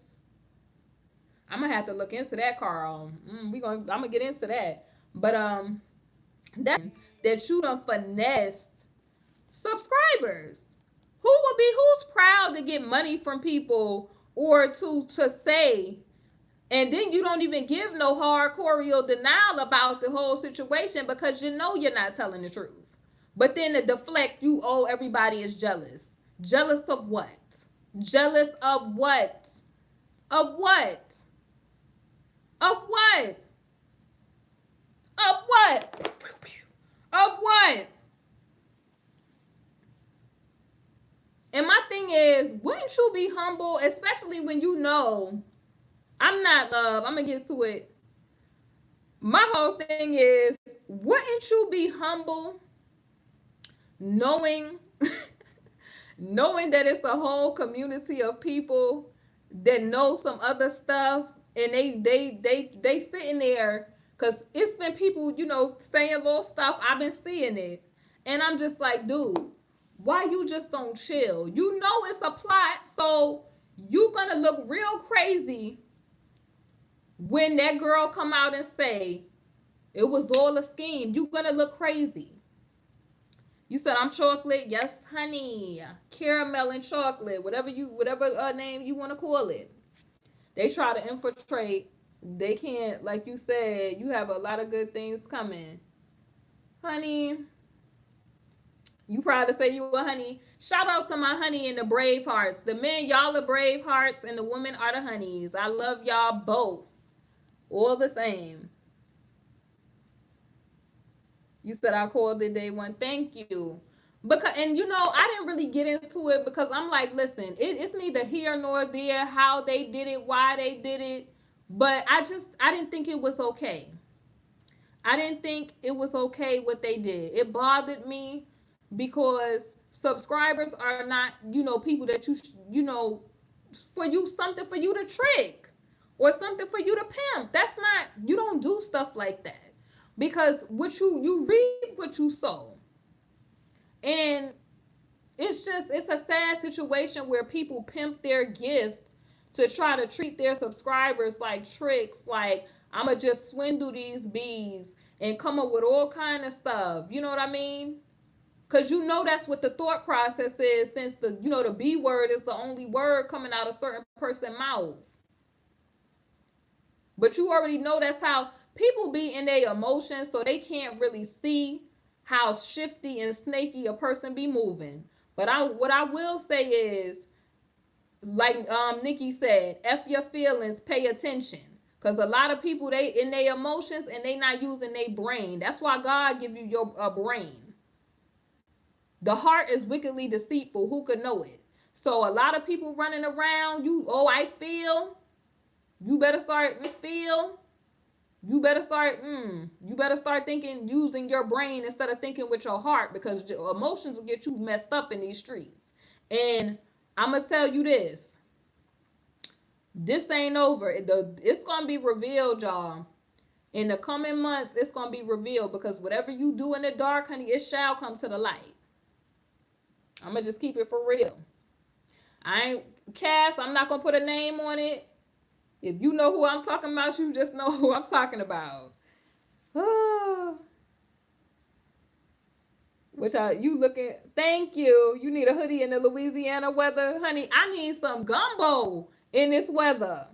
I'm going to have to look into that, Carl. I'm going to get into that. But that you done finessed subscribers. Who's proud to get money from people or to say, and then you don't even give no hardcore denial about the whole situation because you're not telling the truth. But then to deflect, you oh everybody is jealous. Jealous of what? Jealous of what? Of what? Of what? Of what? Of what? And my thing is, wouldn't you be humble, especially when you know I'm not love. I'm gonna get to it. My whole thing is, wouldn't you be humble knowing knowing that it's a whole community of people that know some other stuff and they sitting there because it's been people, saying little stuff. I've been seeing it. And I'm just like, dude, why you just don't chill? You know it's a plot, so you gonna look real crazy when that girl come out and say it was all a scheme. You gonna look crazy. You said I'm chocolate. Yes, honey. Caramel and chocolate. Whatever name you want to call it. They try to infiltrate. They can't, like you said, you have a lot of good things coming. Honey. You proud to say you a honey. Shout out to my honey and the brave hearts. The men, y'all are brave hearts, and the women are the honeys. I love y'all both. All the same. You said I called it day one. Thank you. Because I didn't really get into it because I'm like, listen, it's neither here nor there how they did it, why they did it. But I didn't think it was okay. I didn't think it was okay what they did. It bothered me because subscribers are not, people that something for you to trick or something for you to pimp. That's not, you don't do stuff like that. Because what you reap what you sow. And it's a sad situation where people pimp their gift to try to treat their subscribers like tricks, like I'ma just swindle these bees and come up with all kind of stuff. You know what I mean? Because that's what the thought process is, since the B word is the only word coming out of a certain person's mouth. But you already know that's how people be in their emotions, so they can't really see how shifty and snaky a person be moving. But what I will say is, like Nicki said, F your feelings, pay attention. Because a lot of people, they in their emotions and they not using their brain. That's why God give you your brain. The heart is wickedly deceitful. Who could know it? So a lot of people running around, I feel. You better start feel. You better start thinking, using your brain instead of thinking with your heart, because your emotions will get you messed up in these streets. And I'm going to tell you this. This ain't over. It's going to be revealed, y'all. In the coming months, it's going to be revealed, because whatever you do in the dark, honey, it shall come to the light. I'm going to just keep it for real. I'm not going to put a name on it. If you know who I'm talking about, you just know who I'm talking about. Oh. You looking? Thank you. You need a hoodie in the Louisiana weather, honey. I need some gumbo in this weather,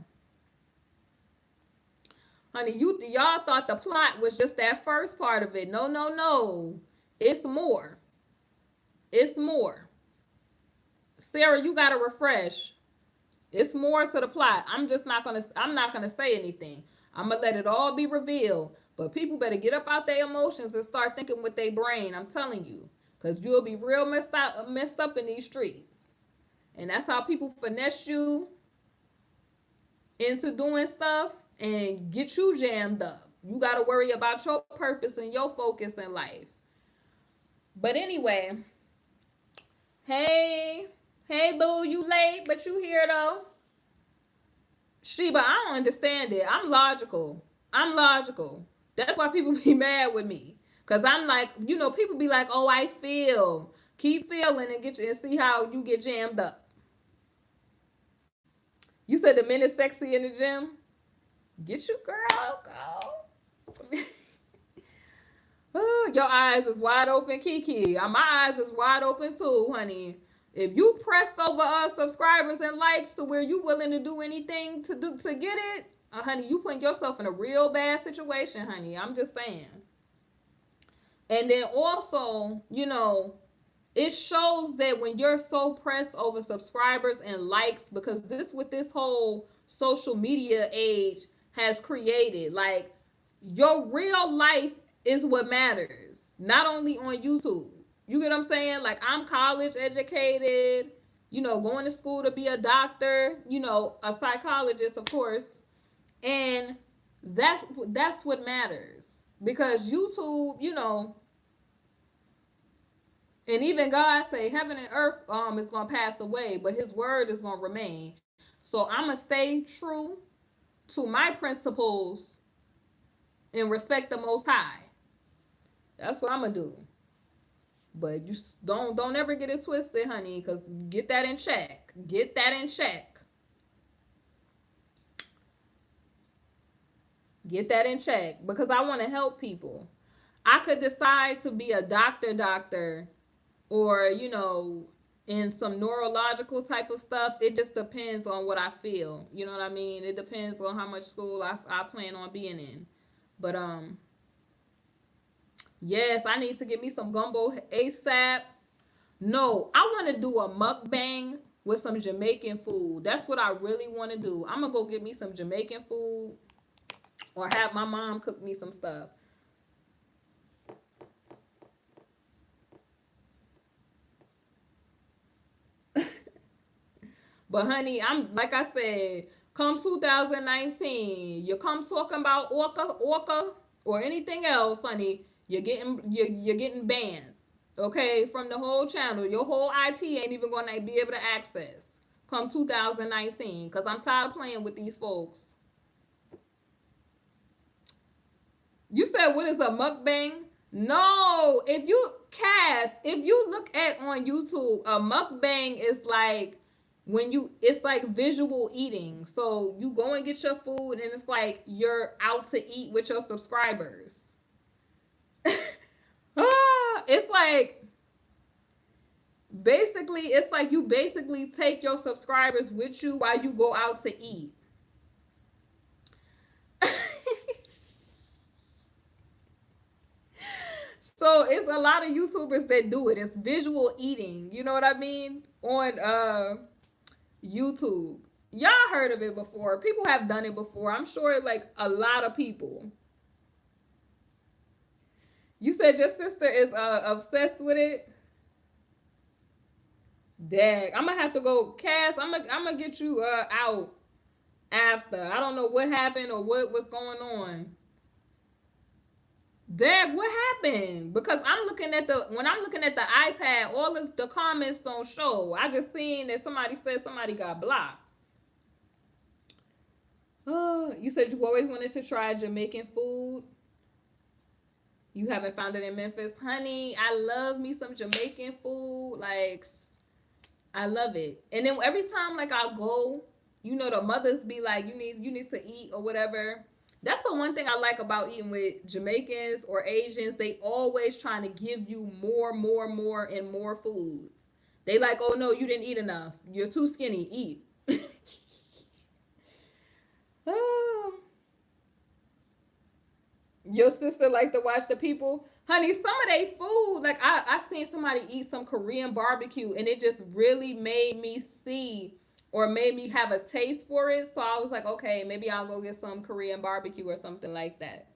honey. Y'all thought the plot was just that first part of it. No. It's more. It's more. Sarah, you gotta refresh. It's more to the plot. I'm not gonna say anything. I'm gonna let it all be revealed. But people better get up out their emotions and start thinking with their brain. I'm telling you, because you'll be real messed up in these streets. And that's how people finesse you into doing stuff and get you jammed up. You gotta worry about your purpose and your focus in life. But anyway, hey boo, you late, but you here though. Sheba, I don't understand it. I'm logical. That's why people be mad with me. Because I'm like, people be like, oh, I feel. Keep feeling and see how you get jammed up. You said the men is sexy in the gym? Get you, girl, go. Oh, your eyes is wide open, Kiki. My eyes is wide open too, honey. If you pressed over subscribers and likes to where you willing to do anything to get it, honey, you putting yourself in a real bad situation, honey. I'm just saying. And then also, you know, it shows that when you're so pressed over subscribers and likes, because this what this whole social media age has created, like your real life is what matters, not only on YouTube. You get what I'm saying? Like, I'm college educated, you know, going to school to be a doctor, you know, a psychologist, of course. And that's what matters, because YouTube, you know, and even God say heaven and earth is gonna pass away, but his word is gonna remain. So I'm gonna stay true to my principles and respect the most high. That's what I'm gonna do. But you don't ever get it twisted, honey, because get that in check. Get that in check. Get that in check. Because I want to help people. I could decide to be a doctor, or, you know, in some neurological type of stuff. It just depends on what I feel. You know what I mean? It depends on how much school I plan on being in. But yes, I need to get me some gumbo ASAP. No, I want to do a mukbang with some Jamaican food. That's what I really want to do. I'm gonna go get me some Jamaican food, or have my mom cook me some stuff. But honey, I'm like I said, come 2019, you come talking about orca or anything else, honey, you're getting banned. Okay, from the whole channel. Your whole IP ain't even gonna be able to access come 2019. Cause I'm tired of playing with these folks. You said what is a mukbang? No, if you look at on YouTube, a mukbang is like when you it's like visual eating. So you go and get your food and it's like you're out to eat with your subscribers. It's like basically it's like you basically take your subscribers with you while you go out to eat. So it's a lot of YouTubers that do it. It's visual eating. You know what I mean? On YouTube. Y'all heard of it before. People have done it before. I'm sure like a lot of people. You said your sister is obsessed with it. Dag, I'm gonna have to go, Cass. I'm gonna get you out after. I don't know what happened or what was going on. Dag, what happened? Because I'm looking at when I'm looking at the iPad, all of the comments don't show. I just seen that somebody said somebody got blocked. Oh, you said you've always wanted to try Jamaican food. You haven't found it in Memphis, honey. I love me some Jamaican food. Like, I love it. And then every time like I go, you know, the mothers be like, you need to eat or whatever. That's the one thing I like about eating with Jamaicans or Asians. They always trying to give you more, and more food. They like, oh no, you didn't eat enough. You're too skinny. Eat. Oh. Your sister like to watch the people. Honey, some of they food, like I seen somebody eat some Korean barbecue and it just really made me see or made me have a taste for it. So I was like, okay, maybe I'll go get some Korean barbecue or something like that.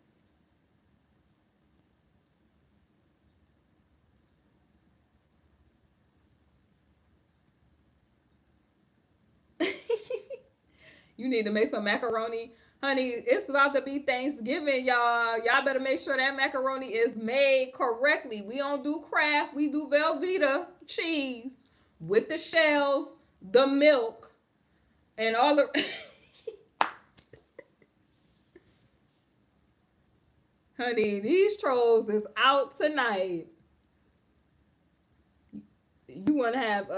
You need to make some macaroni. Honey, it's about to be Thanksgiving, y'all. Y'all better make sure that macaroni is made correctly. We don't do Kraft, we do Velveeta cheese with the shells, the milk, and all the. Honey, these trolls is out tonight. You want to have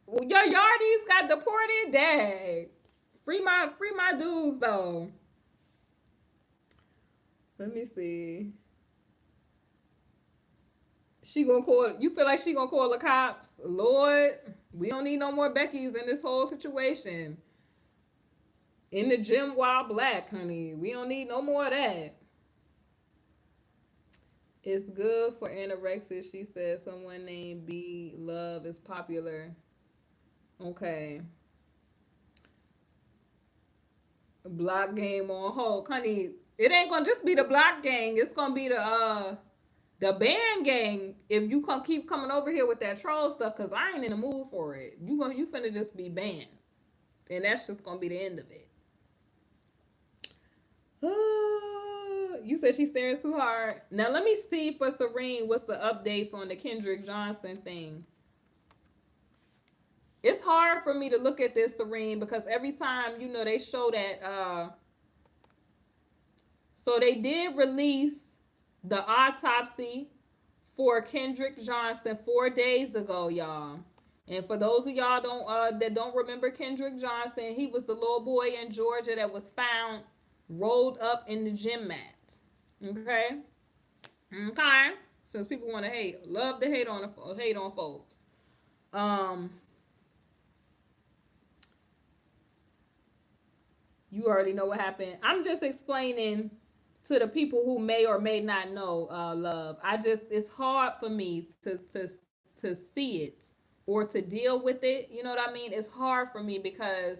well, your yardies got deported? Dang. Free my dudes though. Let me see. She gonna call, you feel like she gonna call the cops? Lord, we don't need no more Beckys in this whole situation. In the gym while black, honey. We don't need no more of that. It's good for anorexia. She said someone named B Love is popular. Okay. Block game on hold. Honey, it ain't gonna just be the block gang. It's gonna be the band gang. If you keep coming over here with that troll stuff, cause I ain't in the mood for it. You finna just be banned. And that's just gonna be the end of it. You said she's staring too hard. Now let me see for Serene what's the updates on the Kendrick Johnson thing. It's hard for me to look at this, Serene, because every time, they show that so they did release the autopsy for Kendrick Johnson 4 days ago, y'all. And for those of y'all that don't remember Kendrick Johnson, he was the little boy in Georgia that was found rolled up in the gym mat. Okay. Okay. Since people want to hate, love to hate on folks. You already know what happened. I'm just explaining to the people who may or may not know, love. It's hard for me to see it or to deal with it. You know what I mean? It's hard for me because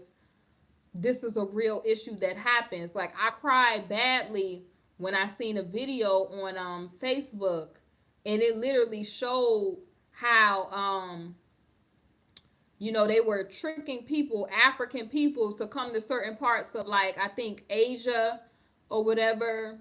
this is a real issue that happens. Like, I cried badly when I seen a video on Facebook, and it literally showed how they were tricking people, African people, to come to certain parts of, like, I think Asia or whatever,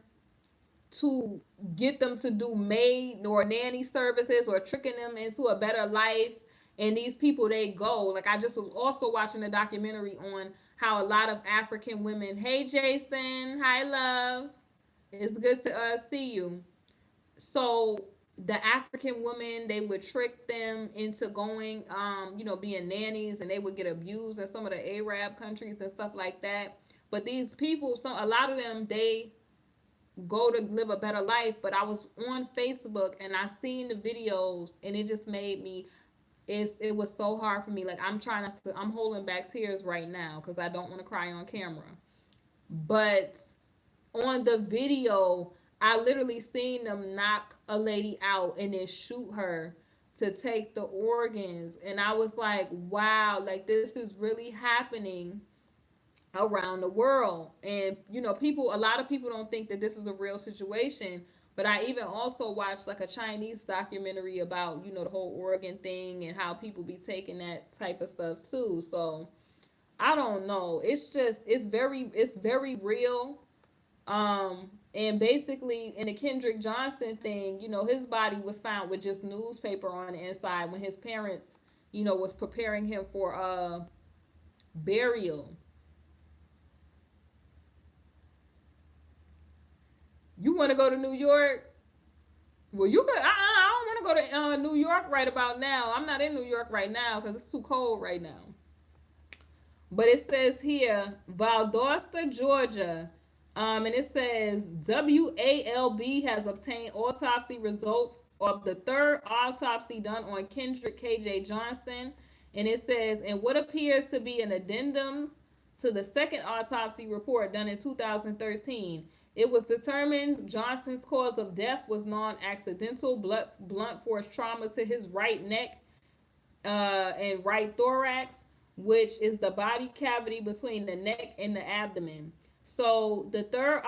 to get them to do maid or nanny services or tricking them into a better life. And these people, they go. Like, I just was also watching a documentary on how a lot of African women, hey Jason, hi love, it's good to see you. So the African women, they would trick them into going, being nannies, and they would get abused in some of the Arab countries and stuff like that. But these people, a lot of them, they go to live a better life. But I was on Facebook and I seen the videos, and it just made me. It was so hard for me. Like, I'm holding back tears right now because I don't want to cry on camera. But on the video, I literally seen them knock a lady out and then shoot her to take the organs. And I was like, wow, like, this is really happening around the world. And, a lot of people don't think that this is a real situation. But I even also watched, like, a Chinese documentary about, the whole organ thing and how people be taking that type of stuff too. So I don't know. It's very real. And basically in the Kendrick Johnson thing, his body was found with just newspaper on the inside when his parents, was preparing him for burial. You want to go to New York? Well, you could. I don't want to go to New York right about now. I'm not in New York right now because it's too cold right now. But it says here, Valdosta, Georgia, and it says WALB has obtained autopsy results of the third autopsy done on Kendrick KJ Johnson. And it says, in what appears to be an addendum to the second autopsy report done in 2013, it was determined Johnson's cause of death was non-accidental blunt force trauma to his right neck and right thorax, which is the body cavity between the neck and the abdomen. So the third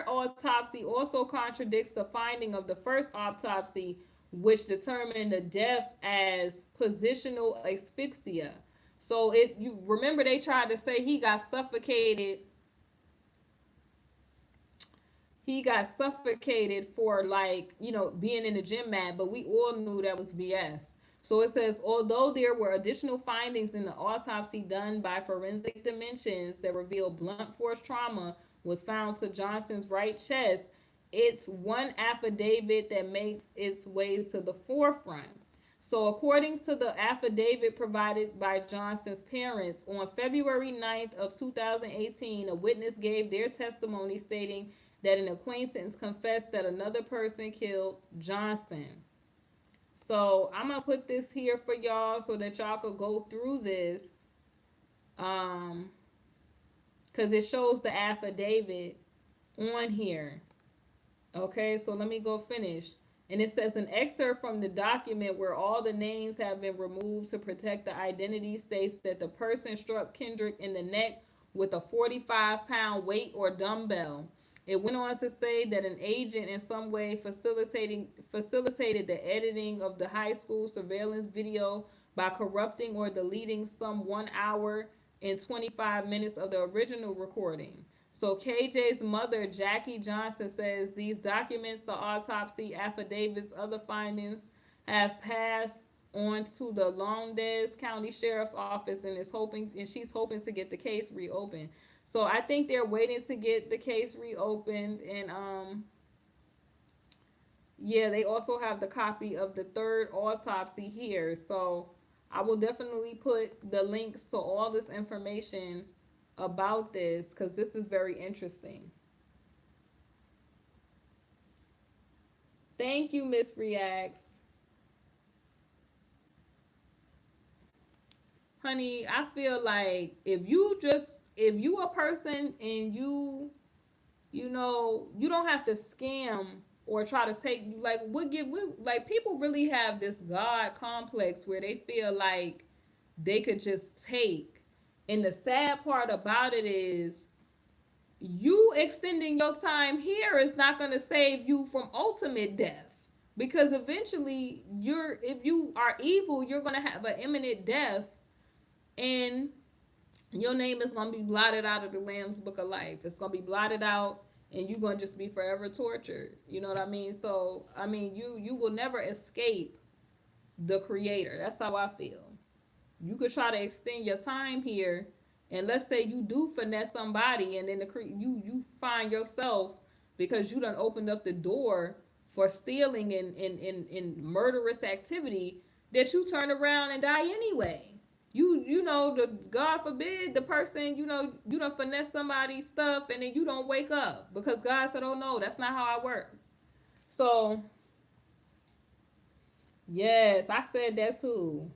autopsy also contradicts the finding of the first autopsy, which determined the death as positional asphyxia. So you remember they tried to say he got suffocated. He got suffocated for, like, being in the gym mat, but we all knew that was BS. So it says, although there were additional findings in the autopsy done by forensic dimensions that revealed blunt force trauma was found to Johnson's right chest, it's one affidavit that makes its way to the forefront. So according to the affidavit provided by Johnson's parents, on February 9th of 2018, a witness gave their testimony stating that an acquaintance confessed that another person killed Johnson. So I'm going to put this here for y'all so that y'all could go through this. Because it shows the affidavit on here. Okay, so let me go finish. And it says an excerpt from the document where all the names have been removed to protect the identity states that the person struck Kendrick in the neck with a 45-pound weight or dumbbell. It went on to say that an agent in some way facilitated the editing of the high school surveillance video by corrupting or deleting some 1 hour and 25 minutes of the original recording. So KJ's mother, Jackie Johnson, says these documents, the autopsy, affidavits, other findings have passed on to the Lowndes County Sheriff's Office and she's hoping to get the case reopened. So I think they're waiting to get the case reopened, and yeah, they also have the copy of the third autopsy here. So I will definitely put the links to all this information about this because this is very interesting. Thank you, Miss Reacts. Honey, I feel like if you a person and you know you don't have to scam or try to take like like people really have this God complex where they feel like they could just take. And the sad part about it is you extending your time here is not going to save you from ultimate death, because eventually if you are evil, you're going to have an imminent death, and your name is going to be blotted out of the Lamb's Book of Life. It's going to be blotted out, and you're going to just be forever tortured. You know what I mean? So I mean, you will never escape the Creator. That's how I feel. You could try to extend your time here, and let's say you do finesse somebody, and then you find yourself, because you done opened up the door for stealing and murderous activity, that you turn around and die anyway. You know, the God forbid the person, you know, you done finesse somebody's stuff and then you don't wake up because God said, oh no, that's not how I work. So yes, I said that too.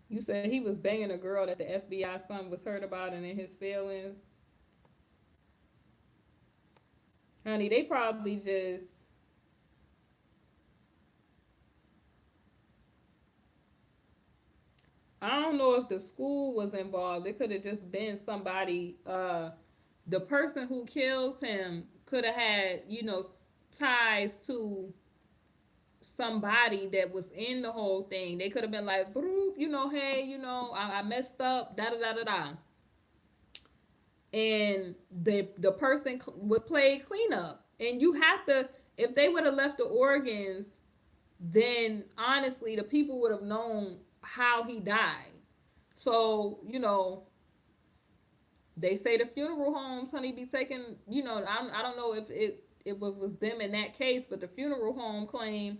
You said he was banging a girl that the FBI son was hurt about and in his feelings. Honey, they probably just, I don't know if the school was involved. It could have just been somebody, the person who kills him could have had, you know, ties to somebody that was in the whole thing. They could have been like, you know, hey, you know, I messed up, da da da da da. And the person would play cleanup. And you have to, if they would have left the organs, then honestly, the people would have known how he died. So, you know, they say the funeral homes, honey, be taking, you know, I don't know if it was them in that case, but the funeral home claimed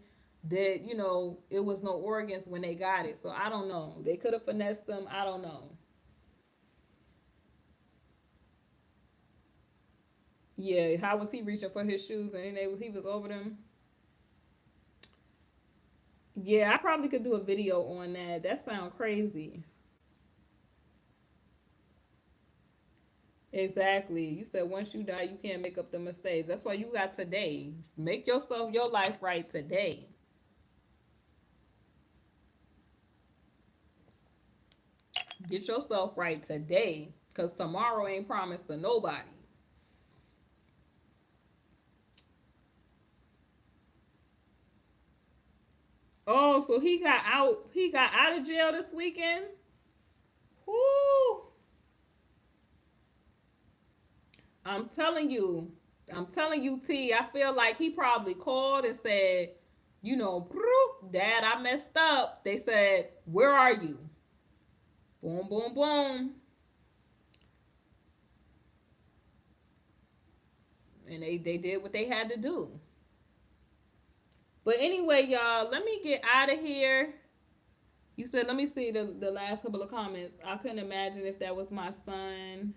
that, you know, it was no organs when they got it. So I don't know. They could have finessed them. I don't know. Yeah, how was he reaching for his shoes and he was over them? Yeah, I probably could do a video on that. That sounds crazy. Exactly. You said once you die, you can't make up the mistakes. That's why you got today. Make yourself your life right today. Get yourself right today, because tomorrow ain't promised to nobody. Oh, so he got out. He got out of jail this weekend. Whoo! I'm telling you. I'm telling you, T. I feel like he probably called and said, you know, Dad, I messed up. They said, where are you? Boom, boom, boom. And they did what they had to do. But anyway, y'all, let me get out of here. You said, let me see the last couple of comments. I couldn't imagine if that was my son.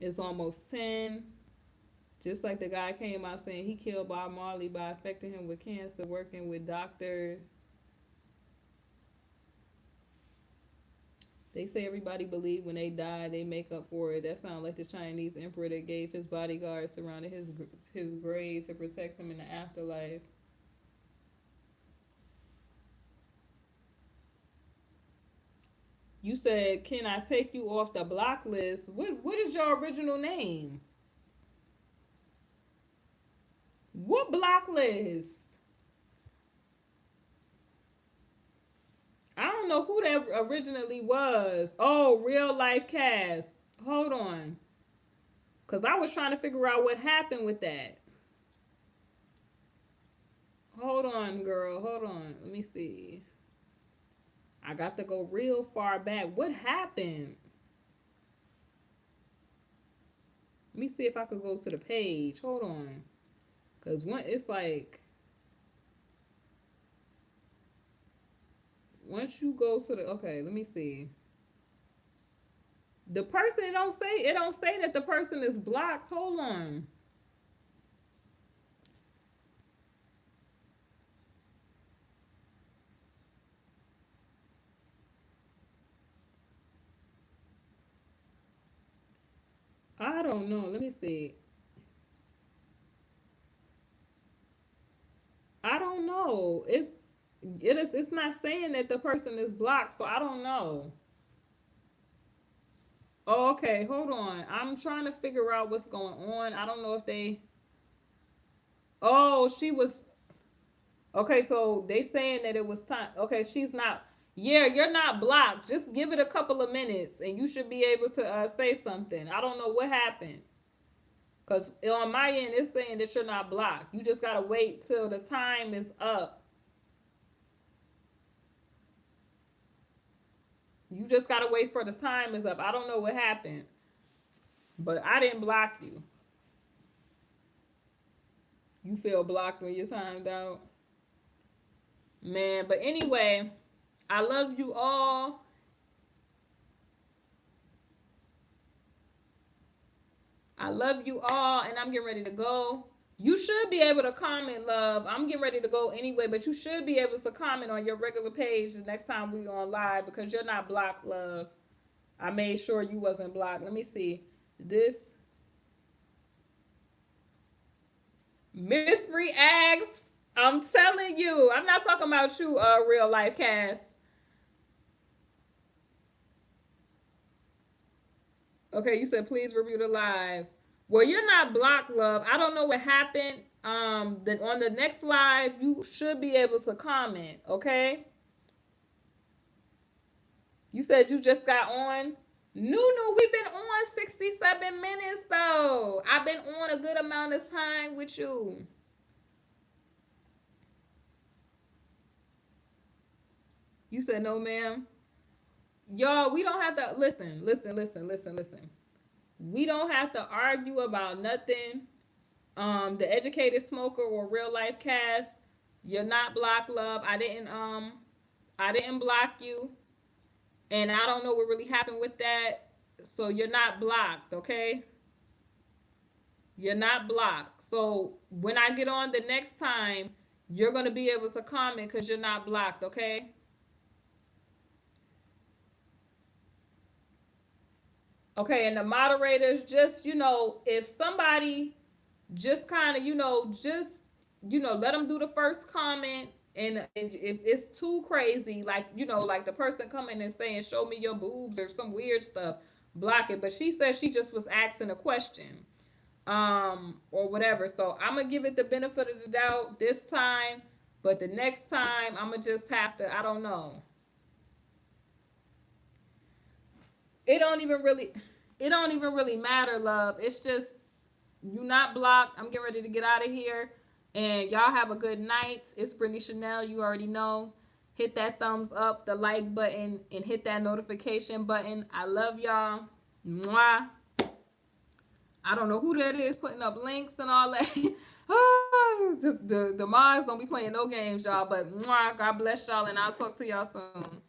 It's almost 10. Just like the guy came out saying he killed Bob Marley by affecting him with cancer, working with doctors. They say everybody believe when they die, they make up for it. That sounds like the Chinese emperor that gave his bodyguards surrounding his grave to protect him in the afterlife. You said, "Can I take you off the block list?" What is your original name? What block list? I don't know who that originally was. Oh, real life cast. Hold on. Cause I was trying to figure out what happened with that. Hold on, girl. Hold on. Let me see. I got to go real far back. What happened? Let me see if I could go to the page. Hold on. Cause when it's like once you go to the okay, let me see. The person it don't say that the person is blocked. Hold on. I don't know. Let me see. I don't know. It's not saying that the person is blocked, so I don't know. Oh, okay, hold on. I'm trying to figure out what's going on. I don't know if they oh, she was okay, so they saying that it was time. Okay, she's not. Yeah, you're not blocked. Just give it a couple of minutes and you should be able to say something. I don't know what happened. Because on my end, it's saying that you're not blocked. You just got to wait till the time is up. You just got to wait for the time is up. I don't know what happened. But I didn't block you. You feel blocked when you're timed out. Man, but anyway, I love you all. I love you all, and I'm getting ready to go. You should be able to comment, love. I'm getting ready to go anyway, but you should be able to comment on your regular page the next time we on live because you're not blocked, love. I made sure you wasn't blocked. Let me see. This Mystery Ags. I'm telling you. I'm not talking about you, real life cast. Okay, you said please review the live. Well, you're not blocked, love. I don't know what happened. That on the next live, you should be able to comment, okay? You said you just got on. Nunu, we've been on 67 minutes though. I've been on a good amount of time with you. You said no, ma'am. Y'all, we don't have to listen. We don't have to argue about nothing. The educated smoker or real life cast, you're not blocked, love. I didn't block you. And I don't know what really happened with that. So you're not blocked, okay? You're not blocked. So when I get on the next time, you're going to be able to comment because you're not blocked, okay? Okay, and the moderators, just, if somebody just kind of, let them do the first comment. And if it's too crazy, like, like the person coming and saying, show me your boobs or some weird stuff, block it. But she said she just was asking a question or whatever. So I'm going to give it the benefit of the doubt this time. But the next time, I'm going to just have to, I don't know. It don't even really matter, love. It's just you not blocked. I'm getting ready to get out of here. And y'all have a good night. It's BritneyChanel. You already know. Hit that thumbs up, the like button, and hit that notification button. I love y'all. Mwah. I don't know who that is putting up links and all that. The mods don't be playing no games, y'all. But mwah, God bless y'all, and I'll talk to y'all soon.